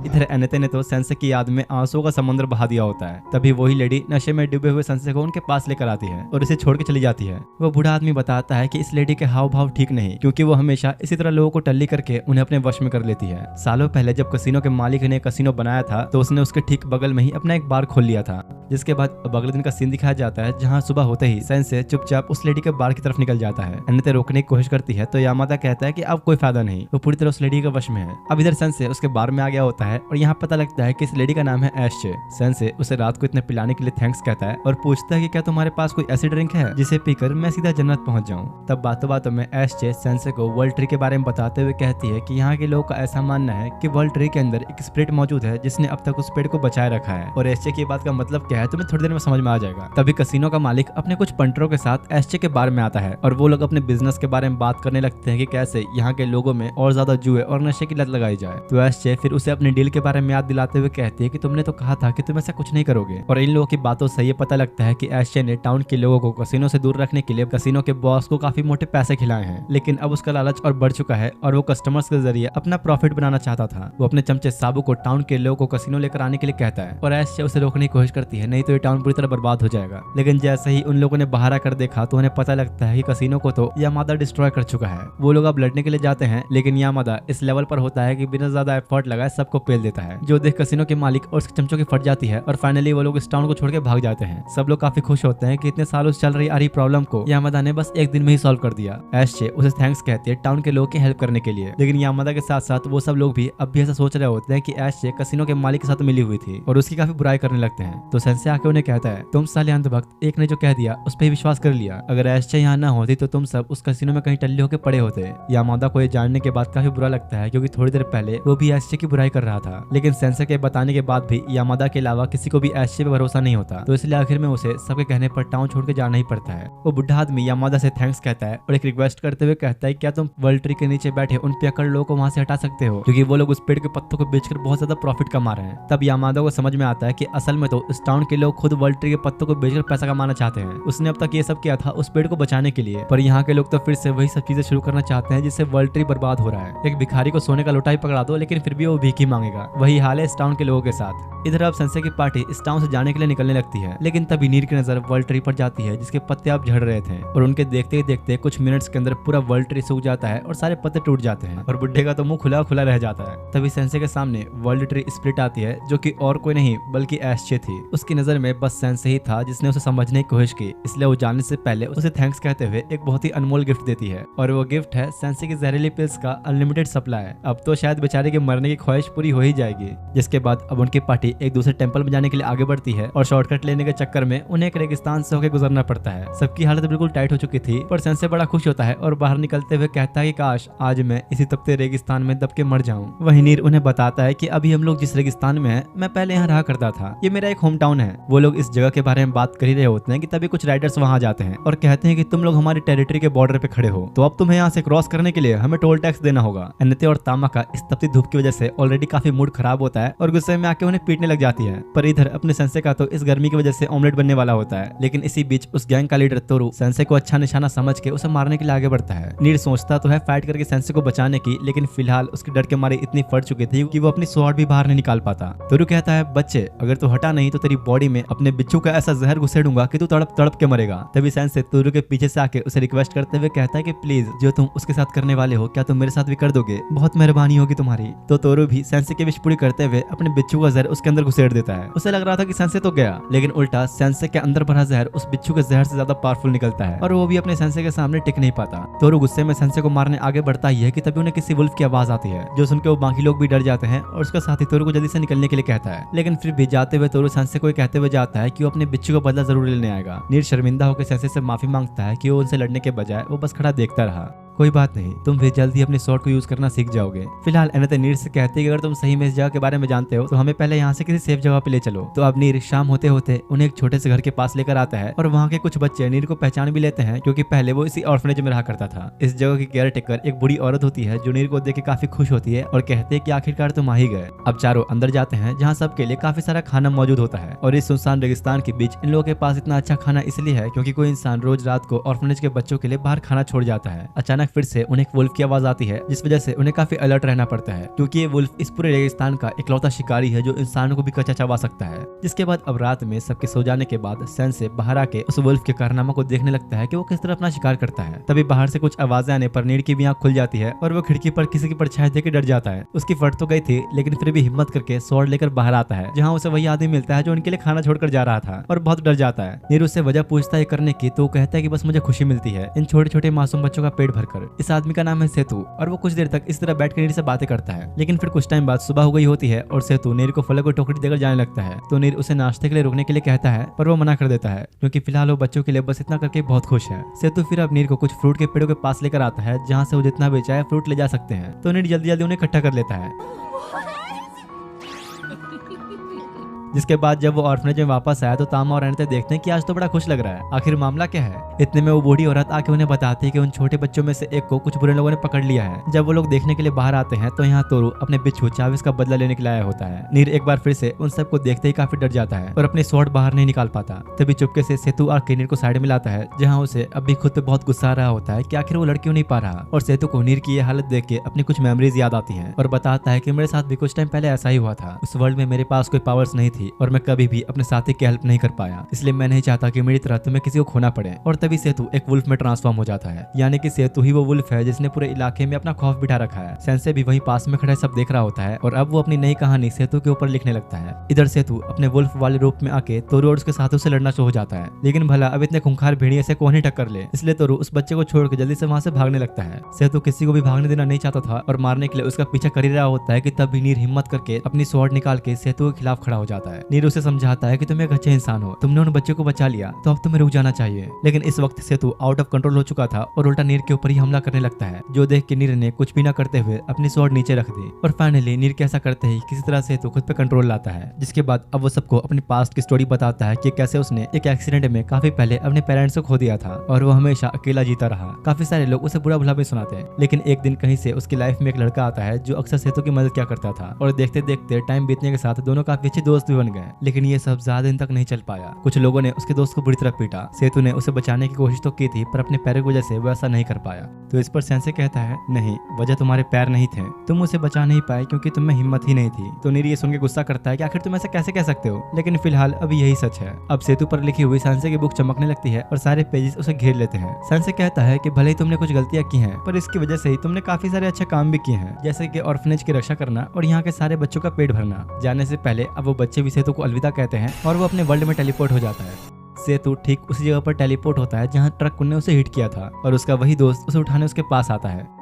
इधर एनेते ने तो सेंसे की याद में आंसुओं का समुद्र बहा दिया होता है। तभी वही लेडी नशे में डूबे हुए सेंसे को उनके पास लेकर आती है और इसे छोड़ के चली जाती है। वो बूढ़ा आदमी बताता है कि इस लेडी के हाव भाव ठीक नहीं, क्योंकि वो हमेशा इसी तरह लोगों को टल्ली करके उन्हें अपने वश में कर लेती है। सालों पहले जब कसिनो के मालिक ने कसिनो बनाया था तो उसने उसके ठीक बगल में ही अपना एक बार खोल लिया था। जिसके बाद अब अगले दिन का सीन दिखाया जाता है जहाँ सुबह होते ही सेंसे चुपचाप उस लेडी के बार की तरफ निकल जाता है। एनेते रोकने की कोशिश करती है तो यामादा कहता है कि अब कोई फायदा नहीं, वो पूरी तरह उस लेडी के वश में है। अब इधर सेंसे उसके बार में आ गया होता है और यहाँ पता लगता है कि इस लेडी का नाम है एशचे। सेंसे उसे रात को इतने पिलाने के लिए थैंक्स कहता है और पूछता है कि क्या तुम्हारे पास कोई ऐसी ड्रिंक है जिसे पीकर मैं सीधा जन्नत पहुंच जाऊं। तब बातों बातों में एशचे सेंसे को वर्ल्ड ट्री के बारे में बताते हुए कहती है कि यहाँ के लोगों का ऐसा मानना है कि वर्ल्ड ट्री के अंदर एक स्पिरिट मौजूद है जिसने अब तक उस पेड़ को बचाए रखा है। और एशचे की बात का मतलब क्या है तुम्हें थोड़ी देर में समझ में आ जाएगा। तभी कसिनो का मालिक अपने कुछ पंटरों के साथ एशचे के बारे में आता है और वो लोग अपने बिजनेस के बारे में बात करने लगते हैं कि कैसे यहाँ के लोगों में और ज्यादा जुए और नशे की लत लगाई जाए। तो एशचे फिर उसे अपने डील के बारे में याद दिलाते हुए कहती है कि तुमने तो कहा था कि तुम ऐसा कुछ नहीं करोगे। और इन लोगों की बातों से ये पता लगता है कि एशचे ने टाउन के लोगों को कसिनो से दूर रखने के लिए कसिनो के बॉस को काफी मोटे पैसे खिलाए हैं, लेकिन अब उसका लालच और बढ़ चुका है और वो कस्टमर्स के जरिए अपना प्रॉफिट बनाना चाहता था। वो अपने चमचे साबू को टाउन के लोगों को कसिनो लेकर आने के लिए कहता है और एशचे उसे रोकने की कोशिश करती है, नहीं तो ये टाउन पूरी तरह बर्बाद हो जाएगा। लेकिन जैसे ही उन लोगों ने बाहर आकर देखा तो उन्हें पता लगता है कि कसिनो को तो यामादा डिस्ट्रॉय कर चुका है। वो लोग अब लड़ने के लिए जाते हैं, लेकिन यामादा इस लेवल पर होता है कि बिना ज्यादा एफर्ट लगाए सबको पेल देता है, जो देख कसिनो के मालिक और उसके चमचों की फट जाती है और फाइनली वो लोग इस टाउन को छोड़ के भाग जाते हैं। सब लोग काफी खुश होते हैं कि इतने सालों से चल रही आ रही प्रॉब्लम को यामादा ने बस एक दिन में ही सॉल्व कर दिया। एशचे उसे थैंक्स कहती है टाउन के लोगों की हेल्प करने के लिए, लेकिन यामादा के साथ साथ वो सब लोग भी अब भी ऐसा सोच रहे होते हैं कि एशचे कसिनो के मालिक के साथ मिली हुई थी और उसकी काफी बुराई करने लगते हैं। तो सेंसे आके उन्हें कहता है, तुम साले अंधभक्त, एक ने जो कह दिया उस पर विश्वास कर लिया। अगर एशचे यहाँ ना होती तो तुम सब उस कसिनो में कहीं टल्ली होकर पड़े होते। यामादा को ये जानने के बाद काफी बुरा लगता है, क्योंकि थोड़ी देर पहले वो भी एशचे की बुराई कर रहा था। लेकिन सेंसे के बताने के बाद भी यामादा के अलावा किसी को भी एशचे पे भरोसा नहीं होता, तो इसलिए आखिर में उसे सबके कहने पर टाउन छोड़ के जाना ही पड़ता है। वो बुढ़ा आदमी यामादा से थैंक्स कहता है और एक रिक्वेस्ट करते हुए कहता है, क्या तुम वर्ल्ड ट्री के नीचे बैठे उन पियक्कड़ लोगों को वहां से हटा सकते हो, क्योंकि वो लोग उस पेड़ के पत्तों को बेचकर बहुत ज्यादा प्रॉफिट कमा रहे हैं। तब यामादा को समझ में आता है कि असल में तो इस टाउन के लोग खुद वर्ल्ड ट्री के पत्तों को बेचकर पैसा कमाना चाहते हैं। उसने अब तक ये सब किया था उस पेड़ को बचाने के लिए, पर यहाँ के लोग तो फिर से वही सब चीजें शुरू करना चाहते हैं जिससे वर्ल्ड ट्री बर्बाद हो रहा है। एक भिखारी को सोने का लोटा ही पकड़ा दो, लेकिन फिर भी वो भीख ही मांगेगा। वही हाल है इस टाउन के लोगों के साथ। इधर अब सेंसे की पार्टी इस टाउन से जाने के लिए निकलने लगती है, लेकिन तभी नीर की नजर वर्ल्ड ट्री पर जाती है जिसके पत्ते अब झड़ रहे थे और उनके देखते ही देखते कुछ मिनट्स के अंदर पूरा वर्ल्ड ट्री सूख जाता है और सारे पत्ते टूट जाते हैं और बुड्ढे का तो मुंह खुला खुला रह जाता है। तभी सेंसे के सामने वर्ल्ड ट्री स्प्लिट आती है, जो कि और कोई नहीं बल्कि एशचे थी। उसकी नजर में बस सेंसे ही था जिसने उसे समझने की कोशिश की, इसलिए वो जाने से पहले उसे थैंक्स कहते हुए एक बहुत ही अनमोल गिफ्ट देती है और वो गिफ्ट है सेंसे की जहरीली पिल्स का अनलिमिटेड सप्लाई। अब तो शायद बेचारे के मरने की ख्वाहिश पूरी हो ही जाएगी। जिसके बाद अब उनकी पार्टी एक दूसरे टेंपल में जाने के लिए आगे बढ़ती है और शॉर्टकट लेने के चक्कर में उन्हें एक रेगिस्तान से होकर गुजरना पड़ता है। सबकी हालत बिल्कुल टाइट हो चुकी थी, पर सेंसे बड़ा खुश होता है और बाहर निकलते हुए कहता है कि काश आज मैं इसी तपते रेगिस्तान में दब के मर जाऊं। वहीं नीर उन्हें बताता है कि अभी हम लोग जिस रेगिस्तान में हैं, मैं पहले यहाँ रहा करता था, ये मेरा एक होम टाउन है। वो लोग इस जगह के बारे में बात कर ही रहे होते हैं कि तभी कुछ राइडर्स वहाँ जाते हैं और कहते हैं कि तुम लोग हमारी टेरिटरी के बॉर्डर पे खड़े हो, तो अब तुम्हें यहाँ से क्रॉस करने के लिए हमें टोल टैक्स देना होगा। एनेते और तामा का इस तपती धूप की वजह से ऑलरेडी काफी मूड खराब होता है और गुस्से में आके उन्हें पीटने लग जाती है। पर इधर अपने सेंसे का तो इस गर्मी की वजह से ऑमलेट बनने वाला होता है, लेकिन इसी बीच उस गैंग का लीडर तोरू सेंसे को अच्छा निशाना समझ के उसे मारने के लिए आगे बढ़ता है। नीर सोचता तो है फाइट करके सेंसे को बचाने की, लेकिन फिलहाल उसके डर के मारे इतनी फट चुकी थी कि वो अपनी स्वॉर्ड भी बाहर नहीं निकाल पाता। तोरू कहता है, बच्चे अगर तू हटा नहीं तो तेरी बॉडी में अपने बिच्छू का ऐसा जहर घुसेड़ूंगा कि तू तड़प तड़प के मरेगा। तभी सेंसे तोरू के पीछे से आके उसे रिक्वेस्ट करते हुए कहता है कि प्लीज जो तुम उसके साथ करने वाले हो क्या तुम मेरे साथ भी कर दोगे, बहुत मेहरबानी होगी तुम्हारी। तो तोरू भी सेंसे की विश पूरी करते हुए अपने बिच्छू का जहर उसके अंदर घुसेड़ देता है। उसे लग रहा था कि सेंसे तो गया, लेकिन उल्टा सेंसे के अंदर भरा जहर उस बिच्छू के जहर से ज्यादा पावरफुल निकलता है और वो भी अपने सेंसे के सामने टिक नहीं पाता। तोरू गुस्से में सेंसे को मारने आगे बढ़ता ही है कि तभी उन्हें किसी वुल्फ की आवाज आती है, जो सुनकर वो बाकी लोग भी डर जाते हैं और उसका साथी तोरू को जल्दी से निकलने के लिए कहता है। लेकिन फिर भी जाते हुए तोरू सेंसे को कहते हुए जाता है कि वो अपने बिच्छू का बदला जरूर लेने आएगा। नीर शर्मिंदा होकर सेंसे से माफी मांगता है कि वो उनसे लड़ने के बजाय वो बस खड़ा देखता रहा। कोई बात नहीं, तुम भी जल्द ही अपने स्वॉर्ड को यूज करना सीख जाओगे। फिलहाल एनेते नीर से कहती है कि अगर तुम सही में इस जगह के बारे में जानते हो तो हमें पहले यहाँ से किसी सेफ जगह पे ले चलो। तो अब नीर शाम होते होते उन्हें एक छोटे से घर के पास लेकर आता है और वहाँ के कुछ बच्चे नीर को पहचान भी लेते हैं, क्योंकि पहले वो इसी ऑर्फनेज में रहा करता था। इस जगह की केयर टेकर एक बुढ़ी औरत होती है जो नीर को देख के काफी खुश होती है और कहती है कि आखिरकार तुम आ ही गए। अब चारों अंदर जाते हैं जहाँ सबके लिए काफी सारा खाना मौजूद होता है और इस सुनसान रेगिस्तान के बीच इन लोगों के पास इतना अच्छा खाना इसलिए है क्योंकि कोई इंसान रोज रात को ऑर्फनेज के बच्चों के लिए बाहर खाना छोड़ जाता है। अचानक अचानक फिर से उन्हें एक वुल्फ की आवाज आती है, जिस वजह से उन्हें काफी अलर्ट रहना पड़ता है क्योंकि ये वुल्फ इस पूरे रेगिस्तान का इकलौता शिकारी है जो इंसानों को भी कच्चा चबा सकता है। जिसके बाद अब रात में सबके सो जाने के बाद सैंसे बाहर आके उस वुल्फ के कारनामा को देखने लगता है कि वो किस तरह अपना शिकार करता है। तभी बाहर से कुछ आवाजें आने पर नीर की भी आंख खुल जाती है और वो खिड़की पर किसी की परछाई देख के डर जाता है। उसकी फट तो गई थी लेकिन फिर भी हिम्मत करके स्वॉर्ड लेकर बाहर आता है, जहाँ उसे वही आदमी मिलता है जो उनके लिए खाना छोड़कर जा रहा था और बहुत डर जाता है। नीर उससे वजह पूछता है करने की, तो वो कहता है कि बस मुझे खुशी मिलती है इन छोटे छोटे मासूम बच्चों का पेट भरकर। इस आदमी का नाम है सेतु और वो कुछ देर तक इस तरह बैठकर नीर से बातें करता है। लेकिन फिर कुछ टाइम बाद सुबह हो गई होती है और सेतु नीर को फलों को टोकरी देकर जाने लगता है। तो नीर उसे नाश्ते के लिए रुकने के लिए कहता है पर वो मना कर देता है क्योंकि फिलहाल वो बच्चों के लिए बस इतना करके बहुत खुश है। सेतु फिर अब नीर को कुछ फ्रूट के पेड़ों के पास लेकर आता है जहाँ से वो जितना भी चाहे फ्रूट ले जा सकते हैं। तो नीर जल्दी जल्दी उन्हें इकट्ठा कर लेता है। जिसके बाद जब वो ऑर्फनेज में वापस आया तो तामा और अनिता देखते हैं कि आज तो बड़ा खुश लग रहा है, आखिर मामला क्या है। इतने में वो बूढ़ी औरत आके उन्हें बताती है कि उन छोटे बच्चों में से एक को कुछ बुरे लोगों ने पकड़ लिया है। जब वो लोग देखने के लिए बाहर आते हैं तो यहाँ तोरू अपने बिच्छू चाविस का बदला लेने के लिए आया होता है। नीर एक बार फिर से उन सबको देखते ही काफी डर जाता है और अपनी स्वॉर्ड बाहर नहीं निकाल पाता। तभी चुपके से सेतु आके नीर को साइड में लाता है, जहाँ उसे अब भी खुद पे बहुत गुस्सा आ रहा होता है कि आखिर वो लड़की नहीं पा रहा। और सेतु को नीर की ये हालत देख के अपनी कुछ मेमोरीज याद आती है और बताता है कि मेरे साथ भी कुछ टाइम पहले ऐसा ही हुआ था। उस वर्ल्ड में मेरे पास कोई पावर्स नहीं थी और मैं कभी भी अपने साथी की हेल्प नहीं कर पाया, इसलिए मैं नहीं चाहता कि मेरी तरह तुम्हें किसी को खोना पड़े। और तभी सेतु एक वुल्फ में ट्रांसफॉर्म हो जाता है, यानी कि सेतु ही वो वुल्फ है जिसने पूरे इलाके में अपना खौफ बिठा रखा है। सेंसे भी वहीं पास में खड़ा सब देख रहा होता है और अब वो अपनी नई कहानी सेतु के ऊपर लिखने लगता है। इधर सेतु अपने वुल्फ वाले रूप में आके तोरू और उसके साथों से लड़ना शुरू हो जाता है, लेकिन भला अब इतने खूंखार भेड़िए से कौन ही टक्कर ले, इसलिए तोरू उस बच्चे को छोड़ के जल्दी से वहां से भागने लगता है। सेतु किसी को भी भागने देना नहीं चाहता था और मारने के लिए उसका पीछा कर ही रहा होता है कि तब भी नीर हिम्मत करके अपनी स्वॉर्ड निकाल के सेतु के खिलाफ खड़ा हो जाता है। नीर उसे समझाता है कि तुम एक अच्छे इंसान हो, तुमने उन बच्चों को बचा लिया तो अब तुम्हें रुक जाना चाहिए। लेकिन इस वक्त सेतु आउट ऑफ कंट्रोल हो चुका था और उल्टा नीर के ऊपर ही हमला करने लगता है, जो देख के नीर ने कुछ भी ना करते हुए अपनी स्वॉर्ड नीचे रख दी। और फाइनली नीर कैसा करते ही किसी तरह सेतु खुद पे कंट्रोल लाता है, जिसके बाद अब वो सबको अपनी पास्ट की स्टोरी बताता है कि कैसे उसने एक एक्सीडेंट में काफी पहले अपने पेरेंट्स को खो दिया था और वो हमेशा अकेला जीता रहा। काफी सारे लोग उसे बुरा भला भी सुनाते हैं, लेकिन एक दिन कहीं से उसकी लाइफ में एक लड़का आता है जो अक्सर सेतु की मदद क्या करता था और देखते देखते टाइम बीतने के साथ दोनों काफी अच्छे दोस्त भी बन गए। लेकिन ये सब ज्यादा दिन तक नहीं चल पाया, कुछ लोगों ने उसके दोस्त को बुरी तरह पीटा। सेतु ने उसे बचाने की कोशिश तो की थी पर अपने पैरों की वजह से वो ऐसा नहीं कर पाया। तो इस पर सेंसे कहता है नहीं, वजह तुम्हारे पैर नहीं थे, तुम उसे बचा नहीं पाए क्योंकि तुम में हिम्मत ही नहीं थी। तो नीर ये सुन के गुस्सा करता है कि आखिर तुम ऐसा कैसे कह सकते हो, लेकिन फिलहाल अभी यही सच है। अब सेतु पर लिखी हुई सेंसे की बुक चमकने लगती है और सारे पेजेस उसे घेर लेते हैं। सेंसे कहता है कि भले ही तुमने कुछ गलतियां की हैं पर इसकी वजह से ही तुमने काफी सारे अच्छे काम भी किए हैं, जैसे कि ऑर्फनेज की रक्षा करना और यहाँ के सारे बच्चों का पेट भरना। जाने से पहले अब वो बच्चे भी सेतु को अलविदा कहते हैं और वो अपने वर्ल्ड में टेलीपोर्ट हो जाता है। सेतु ठीक उसी जगह पर टेलीपोर्ट होता है जहां ट्रक ने उसे हिट किया था और उसका वही दोस्त उसे उठाने उसके पास आता है।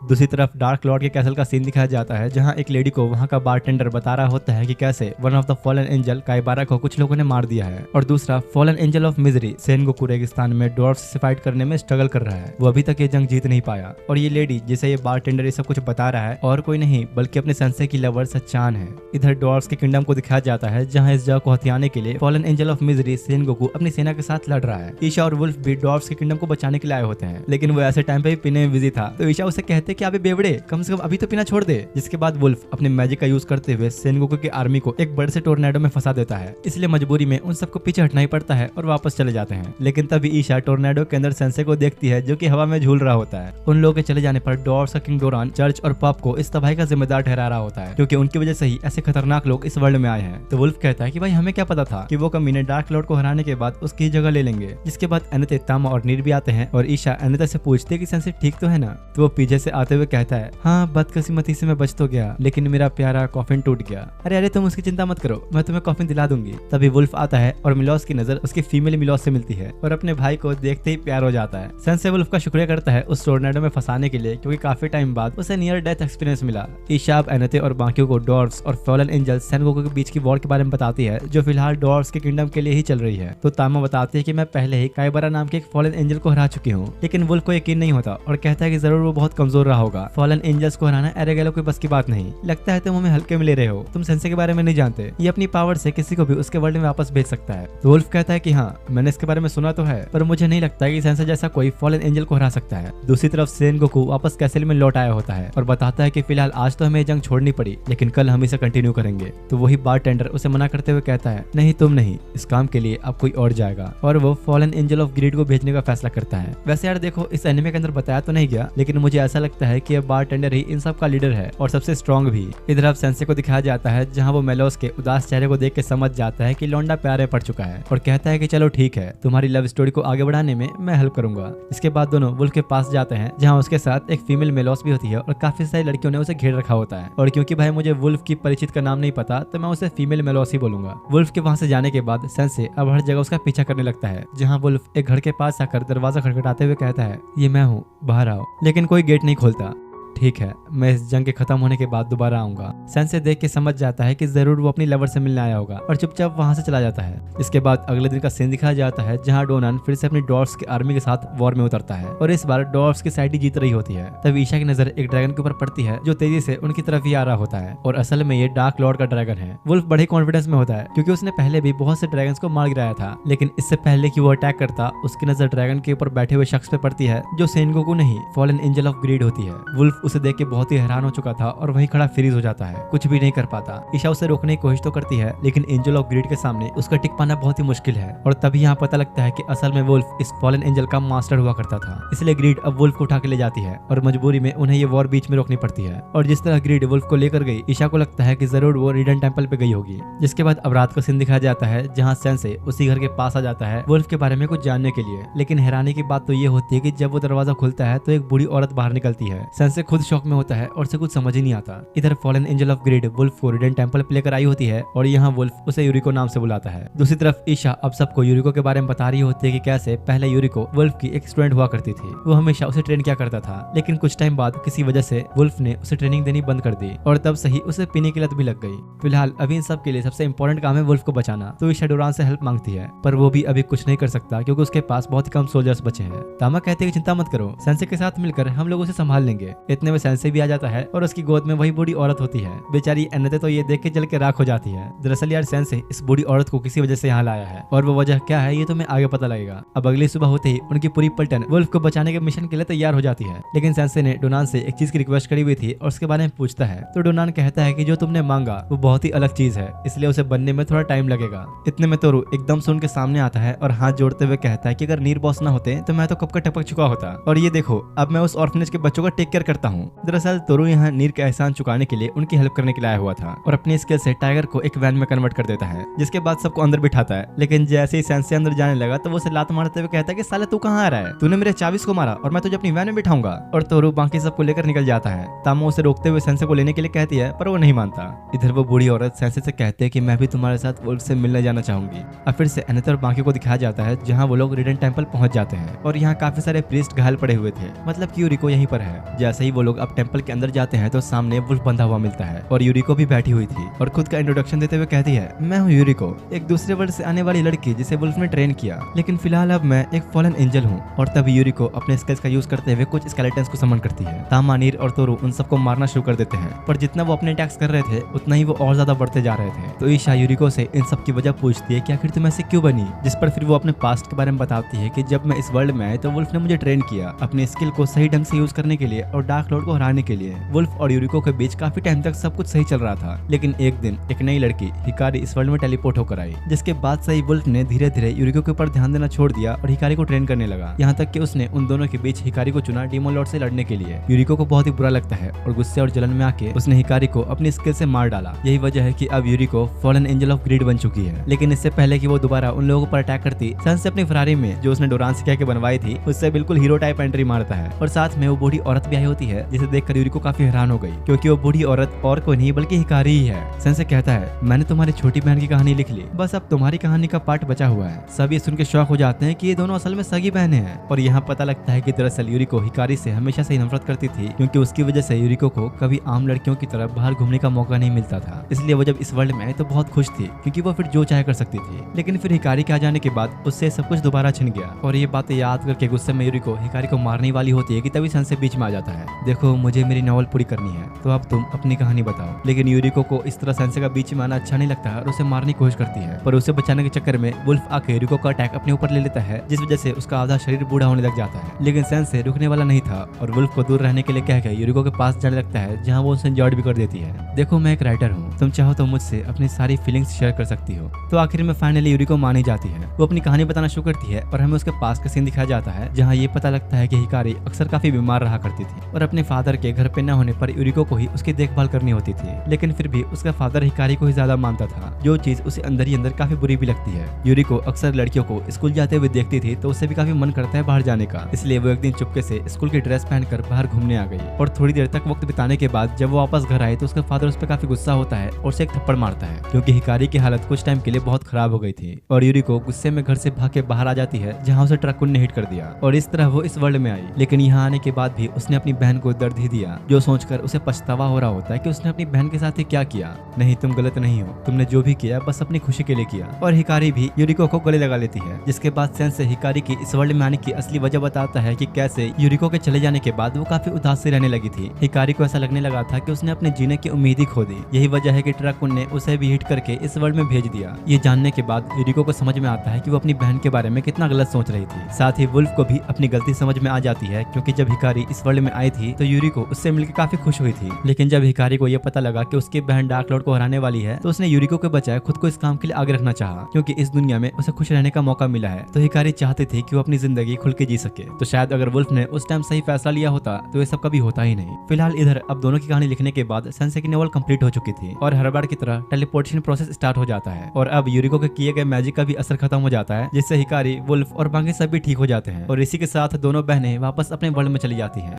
दूसरी तरफ डार्क लॉर्ड के कैसल का सीन दिखाया जाता है, जहां एक लेडी को वहां का बारटेंडर बता रहा होता है कि कैसे one of the fallen angel Kaibara को कुछ लोगों ने मार दिया है और दूसरा fallen angel of misery Sengoku रेगिस्तान में ड्वार्फ्स से फाइट करने में स्ट्रगल कर रहा है। वो अभी तक ये जंग जीत नहीं पाया और ये लेडी जिसे ये बारटेंडर ये सब कुछ बता रहा है और कोई नहीं बल्कि अपने सेंसे की लवर सच्चान है। इधर ड्वार्फ्स के किंगडम को दिखाया जाता है, जहाँ इस जगह को हथियाने के लिए fallen angel of misery Sengoku अपनी सेना के साथ लड़ रहा है। ईशा और वुल्फ भी ड्वार्फ्स के किंगडम को बचाने के लिए आए होते हैं, लेकिन वो ऐसे टाइम पे भी पीने में बिजी था। तो ईशा उसे कहते कि अबे बेवड़े, कम से कम अभी तो पीना छोड़ दे। जिसके बाद वुल्फ अपने मैजिक का यूज करते हुए सेनगोकू की आर्मी को एक बड़े से टोर्नेडो में फंसा देता है, इसलिए मजबूरी में उन सबको पीछे हटना ही पड़ता है और वापस चले जाते हैं। लेकिन तभी ईशा टोर्नेडो के अंदर सेंसे को देखती है जो कि हवा में झूल रहा होता है। उन लोगों के चले जाने पर ड्वार्फ्स का किंग डोरान चर्च और पॉप को इस तबाही का जिम्मेदार ठहरा रहा होता है, क्योंकि उनकी वजह से ही ऐसे खतरनाक लोग इस वर्ल्ड में आए हैं। तो वुल्फ कहता है कि भाई हमें क्या पता था कि वो कमीने डार्क लॉर्ड को हराने के बाद उसकी जगह ले लेंगे। जिसके बाद अनिते, तामा और नीर भी आते हैं और ईशा अनिता से पूछते कि सेंसे ठीक तो है ना। तो वो पीछे से आते हुए कहता है हाँ, बदकिस्मती से मैं बच तो गया लेकिन मेरा प्यारा कॉफिन टूट गया। अरे अरे तुम उसकी चिंता मत करो, मैं तुम्हें कॉफिन दिला दूंगी। तभी वुल्फ आता है और मिलोस की नजर उसकी फीमेल मिलोस से मिलती है और अपने भाई को देखते ही प्यार हो जाता है। सेंसे वुल्फ का शुक्रिया करता है उस टोर्नेडो में फंसाने के लिए, क्योंकि काफी टाइम बाद उसे नियर डेथ एक्सपीरियंस मिला। ईशा अब अनिते और बाकियों को ड्वार्फ्स और फॉलन एंजल सेनगोकू के बीच की वॉर के बारे में बताती है, जो फिलहाल ड्वार्फ्स के किंगडम के लिए ही चल रही है। तो तामा बताती है कि मैं पहले ही काइबारा नाम के एक फॉलन एंजल को हरा चुकी हूँ, लेकिन वुल्फ को यकीन नहीं होता और कहता है कि जरूर वो बहुत कमजोर रहा होगा। फॉलन एंजल्स को हराना एरेगेलो की बस की बात नहीं। लगता है तुम हमें हल्के में ले रहे हो, तुम सेंसे के बारे में नहीं जानते। ये अपनी पावर से किसी को भी उसके वर्ल्ड में वापस भेज सकता है। तो वुल्फ कहता है कि हाँ, मैंने इसके बारे में सुना तो है, पर मुझे नहीं लगता कि सेंसे जैसा कोई फॉलन एंजल को हरा सकता है। दूसरी तरफ सेनगोकू वापस कैसल में लौट आया होता है और बताता है कि फिलहाल आज तो हमें जंग छोड़नी पड़ी, लेकिन कल हम इसे कंटिन्यू करेंगे। तो वही बारटेंडर उसे मना करते हुए कहता है, नहीं तुम नहीं, इस काम के लिए अब कोई और जाएगा। और वो फॉलन एंजल ऑफ ग्रीड को भेजने का फैसला करता है। वैसे यार देखो, इस एनिमे के अंदर बताया तो नहीं गया, लेकिन मुझे ऐसा लगता है कि अब बारटेंडर ही इन सब का लीडर है और सबसे स्ट्रॉन्ग भी। इधर अब सेंसे को दिखाया जाता है जहाँ वो मेलोस के उदास चेहरे को देख के समझ जाता है कि लौंडा प्यार में पड़ चुका है और कहता है कि चलो ठीक है, तुम्हारी लव स्टोरी को आगे बढ़ाने में मैं हेल्प करूंगा। इसके बाद दोनों वुल्फ के पास जाते हैं जहाँ उसके साथ एक फीमेल मेलोस भी होती है और काफी सारी लड़कियों ने उसे घेर रखा होता है। और क्योंकि भाई मुझे वुल्फ की परिचित का नाम नहीं पता, तो मैं उसे फीमेल मेलोस ही बोलूंगा। वुल्फ के वहां से जाने के बाद सेंसे अब हर जगह उसका पीछा करने लगता है, जहाँ वुल्फ एक घर के पास आकर दरवाजा खटखटाते हुए कहता है, ये मैं हूँ, बाहर आओ। लेकिन कोई गेट नहीं खोलता। ठीक है, मैं इस जंग के खत्म होने के बाद दोबारा आऊंगा। सेंसे देख के समझ जाता है कि जरूर वो अपनी लवर से मिलने आया होगा और चुपचाप वहां से चला जाता है। इसके बाद अगले दिन का सीन दिखाया जाता है जहां डोनान फिर से अपनी डॉर्फ्स की आर्मी के साथ वॉर में उतरता है और इस बार डॉर्फ्स की साइड ही जीत रही होती है। तब ईशा की नजर एक ड्रैगन के ऊपर पड़ती है जो तेजी से उनकी तरफ ही आ रहा होता है और असल में ये डार्क लॉर्ड का ड्रैगन है। वुल्फ बड़े कॉन्फिडेंस में होता है क्योंकि उसने पहले भी बहुत से ड्रैगन्स को मार गिराया था, लेकिन इससे पहले कि वो अटैक करता उसकी नजर ड्रैगन के ऊपर बैठे हुए शख्स पे पड़ती है जो सेनगोकू नहीं, फॉलन एंजल ऑफ ग्रीड होती है। वुल्फ उसे देख के बहुत ही हैरान हो चुका था और वहीं खड़ा फ्रीज हो जाता है, कुछ भी नहीं कर पाता। ईशा उसे रोकने की कोशिश तो करती है, लेकिन एंजल ऑफ ग्रीड के सामने उसका टिक पाना बहुत ही मुश्किल है। और तभी यहाँ पता लगता है कि असल में वुल्फ इस फॉलन एंजल का मास्टर हुआ करता था, इसलिए ग्रीड अब वुल्फ को उठा के ले जाती है और मजबूरी में उन्हें ये वॉर बीच में रोकनी पड़ती है। और जिस तरह ग्रीड वुल्फ को लेकर गई, ईशा को लगता है कि जरूर वो रिडन टेंपल पे गई होगी। जिसके बाद अब रात का सीन दिखाया जाता है जहाँ सेंसे उसी घर के पास आ जाता है वुल्फ के बारे में कुछ जानने के लिए। लेकिन हैरानी की बात तो ये होती है कि जब वो दरवाजा खुलता है तो एक बूढ़ी औरत बाहर निकलती है। सेंसे खुद शौक में होता है और उसे कुछ समझ ही नहीं आता। इधर fallen angel of greed wolf को रिडन टेंपल पे लेकर आई होती है और यहाँ वुल्फ उसे यूरिको नाम से बुलाता है। दूसरी तरफ ईशा अब सबको यूरिको के बारे में बता रही होती है कि कैसे पहले यूरिको वुल्फ की एक स्टूडेंट हुआ करती थी। वो हमेशा उसे ट्रेन किया करता था, लेकिन कुछ टाइम बाद किसी वजह से वुल्फ ने उसे ट्रेनिंग देनी बंद कर दी और तब से ही उसे पीने की लत भी लग गई। फिलहाल अभी इन सब के लिए सबसे इंपॉर्टेंट काम है वुल्फ को बचाना, तो ईशा डोरान से हेल्प मांगती है, पर वो भी अभी कुछ नहीं कर सकता क्योंकि उसके पास बहुत ही कम सोल्जर्स बचे हैं। तामा कहते हैं कि चिंता मत करो, सेंसे के साथ मिलकर हम लोग उसे संभाल लेंगे। इतने में सेंसे भी आ जाता है और उसकी गोद में वही बूढ़ी औरत होती है। बेचारी एनते तो ये देख के जल के राख हो जाती है। दरअसल यार सेंसे इस बूढ़ी औरत को किसी वजह से यहाँ लाया है और वो वजह क्या है ये तो मैं आगे पता लगेगा। अब अगली सुबह होते ही उनकी पूरी पलटन वुल्फ को बचाने के मिशन के लिए तैयार हो जाती है, लेकिन सेंसे ने डोनान से एक चीज की रिक्वेस्ट करी हुई थी और उसके बारे में पूछता है। तो डोनान कहता है कि जो तुमने मांगा वो बहुत ही अलग चीज है, इसलिए उसे बनने में थोड़ा टाइम लगेगा। इतने में तोरू एकदम से उनके सामने आता है और हाथ जोड़ते हुए कहता है कि अगर नीर बॉस ना होते तो मैं तो कब का टपक चुका होता, और ये देखो अब मैं उस ऑर्फनेज के बच्चों का टेक केयर करता हूँ। दरअसल तोरू यहाँ नीर का एहसान चुकाने के लिए उनकी हेल्प करने के लिए आया हुआ था और अपनी स्किल से टाइगर को एक वैन में कन्वर्ट कर देता है, जिसके बाद सबको अंदर बिठाता है। लेकिन जैसे ही सेंसे अंदर जाने लगा तो वो उसे लात मारते हुए कहता है कि साले तू कहाँ आ रहा है, तूने मेरे चाबीस को मारा और मैं तुझे अपनी वैन में बिठाऊंगा। और तोरू बाकी सबको लेकर निकल जाता है। तामो उसे रोकते हुए सेंसे को लेने के लिए कहती है, पर वो नहीं मानता। इधर वो बूढ़ी औरत सेंसे से कहती है कि मैं भी तुम्हारे साथ वुल्फ से मिलने जाना चाहूंगी। अब फिर से एनेते और बाकी को दिखाया जाता है जहाँ वो लोग रिडन टेंपल पहुंच जाते हैं और यहाँ काफी सारे प्रीस्ट घायल पड़े हुए थे, मतलब कि यूरिको यहीं पर है। जैसे ही वो लोग अब टेंपल के अंदर जाते हैं तो सामने वुल्फ बंधा हुआ मिलता है और यूरिको भी बैठी हुई थी और खुद का इंट्रोडक्शन देते हुए कहती है, मैं हूँ यूरिको, एक दूसरे वर्ल्ड से आने वाली लड़की जिसे वुल्फ ने ट्रेन किया, लेकिन फिलहाल अब मैं एक फॉलन एंजल हूँ। और तभी यूरिको अपने स्किल्स का यूज करते हुए कुछ स्केलेटन्स को समन करती है। तामा, नीर और तोरू उन सबको मारना शुरू कर देते हैं, पर जितना वो अपने अटैक्स कर रहे थे उतना ही वो और ज्यादा बढ़ते जा रहे थे। तो ईशा यूरिको से इन सब की वजह पूछती है कि आखिर तुम ऐसे क्यों बनी, जिस पर फिर वो अपने पास्ट के बारे में बताती है कि जब मैं इस वर्ल्ड में आई तो वुल्फ ने मुझे ट्रेन किया अपने स्किल को सही ढंग से यूज करने के लिए और डार्क लॉर्ड को हराने के लिए। वुल्फ और यूरिको के बीच काफी टाइम तक सब कुछ सही चल रहा था, लेकिन एक दिन एक नई लड़की हिकारी इस वर्ल्ड में टेलीपोर्ट होकर आई, जिसके बाद से ही वुल्फ ने धीरे धीरे यूरिको के ऊपर ध्यान देना छोड़ दिया और हिकारी को ट्रेन करने लगा। यहाँ तक कि उसने उन दोनों के बीच हिकारी को चुना डीमन लॉर्ड से लड़ने के लिए। यूरिको को बहुत ही बुरा लगता है और गुस्से और जलन में आके उसने हिकारी को अपनी स्किल से मार डाला। यही वजह है कि अब यूरिको फॉलन एंजल ऑफ ग्रीड बन चुकी है। लेकिन इससे पहले कि वो दोबारा उन लोगों पर अटैक करती, सेंसे अपनी फरारी में जो उसने डोरान से कह के बनवाई थी उससे बिल्कुल हीरो टाइप एंट्री मारता है और साथ में वो बूढ़ी औरत भी आई होती है, जिसे देखकर यूरिको काफी हैरान हो गई क्योंकि वो बूढ़ी औरत और कोई नहीं बल्कि हिकारी ही है। सेंसे कहता है, मैंने तुम्हारी छोटी बहन की कहानी लिख ली, बस अब तुम्हारी कहानी का पार्ट बचा हुआ है। सभी सुन के शौक हो जाते हैं कि ये दोनों असल में सगी बहनें हैं और यहाँ पता लगता है कि दरअसल यूरिको हिकारी से हमेशा से नफरत करती थी क्योंकि उसकी वजह से यूरिको को कभी आम लड़कियों की तरह बाहर घूमने का मौका नहीं मिलता था। इसलिए वो जब इस वर्ल्ड में आई तो बहुत खुश थी क्योंकि वो फिर जो चाहे कर सकती थी। लेकिन फिर हिकारी के आ जाने के बाद उससे सब कुछ दोबारा छिन गया और ये बातें याद करके गुस्से में यूरिको हिकारी को मारने वाली होती है कि तभी सेंसे बीच में आ जाता है। देखो मुझे मेरी नॉवल पूरी करनी है, तो अब तुम अपनी कहानी बताओ। लेकिन यूरिको को इस तरह सेंसे का बीच में आना अच्छा नहीं लगता और उसे मारने की कोशिश करती है, पर उसे बचाने के चक्कर में वुल्फ आके यूरिको का अटैक अपने ऊपर ले लेता है, जिस वजह से उसका आधा शरीर बूढ़ा होने लग जाता है। लेकिन सेंसे रुकने वाला नहीं था और वुल्फ को दूर रहने के लिए कहकर यूरिको के पास जाने लगता है, जहाँ वो उसे इंजर्ड भी कर देती है। देखो मैं एक राइटर हूँ, तुम चाहो तो मुझसे अपनी सारी फीलिंग्स शेयर कर सकती हो। तो आखिर में फाइनली यूरिको मान ही जाती है। वो अपनी कहानी बताना शुरू करती है और हमें उसके पास का सीन दिखाया जाता है, जहाँ ये पता लगता है कि हिकारी अक्सर काफी बीमार रहा करती थी और अपने फादर के घर पे न होने पर यूरिको को ही उसकी देखभाल करनी होती थी। लेकिन फिर भी उसका फादर हिकारी को ही ज्यादा मानता था, जो चीज उसे अंदर ही अंदर काफी बुरी भी लगती है। यूरिको अक्सर लड़कियों को स्कूल जाते हुए देखती थी, तो उसे भी काफी मन करता है बाहर जाने का। इसलिए वो एक दिन चुपके से स्कूल की ड्रेस पहनकर बाहर घूमने आ गई और थोड़ी देर तक वक्त बिताने के बाद जब वो वापस घर आई तो उसका फादर उस पर काफी गुस्सा होता है और उसे एक थप्पड़ मारता है, क्योंकि हिकारी की हालत कुछ टाइम के लिए बहुत खराब हो गई थी। और यूरिको गुस्से में घर से भाग के बाहर आ जाती है, जहाँ उसे ट्रकुन ने हिट कर दिया और इस तरह वो इस वर्ल्ड में आई। लेकिन यहाँ आने के बाद भी उसने अपनी बहन को दर्द ही दिया, जो सोचकर उसे पछतावा हो रहा होता है कि उसने अपनी बहन के साथ ही क्या किया। नहीं, तुम गलत नहीं हो, तुमने जो भी किया बस अपनी खुशी के लिए किया। और हिकारी भी यूरिको को गले लगा लेती है, जिसके बाद सेंसे हिकारी की इस वर्ल्ड में आने की असली वजह बताता है कि कैसे यूरिको के चले जाने के बाद वो काफी उदास से रहने लगी थी। हिकारी को ऐसा लगने लगा था कि उसने अपने जीने की उम्मीद ही खो दी। यही वजह है कि ट्रकुन ने उसे भी हिट करके इस वर्ल्ड में भेज दिया। ये जानने के बाद यूरिको को समझ में आता है कि वो अपनी बहन के बारे में कितना गलत सोच रही थी। साथ ही वुल्फ को भी अपनी गलती समझ में आ जाती है, क्योंकि जब हिकारी इस वर्ल्ड में आई थी तो यूरिको उससे मिलकर काफी खुश हुई थी। लेकिन जब हिकारी को यह पता लगा कि उसकी बहन डार्क लॉर्ड को हराने वाली है, तो उसने यूरिको के बजाय खुद को इस काम के लिए आगे रखना चाहा, क्योंकि इस दुनिया में उसे खुश रहने का मौका मिला है। तो हिकारी चाहती थी कि वो अपनी जिंदगी खुल के जी सके। तो शायद अगर वुल्फ ने उस टाइम सही फैसला लिया होता तो ये सब कभी होता ही नहीं। फिलहाल इधर अब दोनों की कहानी लिखने के बाद सेंसे की नॉवल कंप्लीट हो चुकी थी और हर बार की तरह टेलीपोर्टेशन प्रोसेस स्टार्ट हो जाता है और अब यूरिको के किए गए मैजिक का भी असर खत्म हो जाता है, जिससे हिकारी, वुल्फ और बाकी सब भी ठीक हो जाते हैं और इसी के साथ दोनों बहनें वापस अपने वर्ल्ड में चली जाती हैं।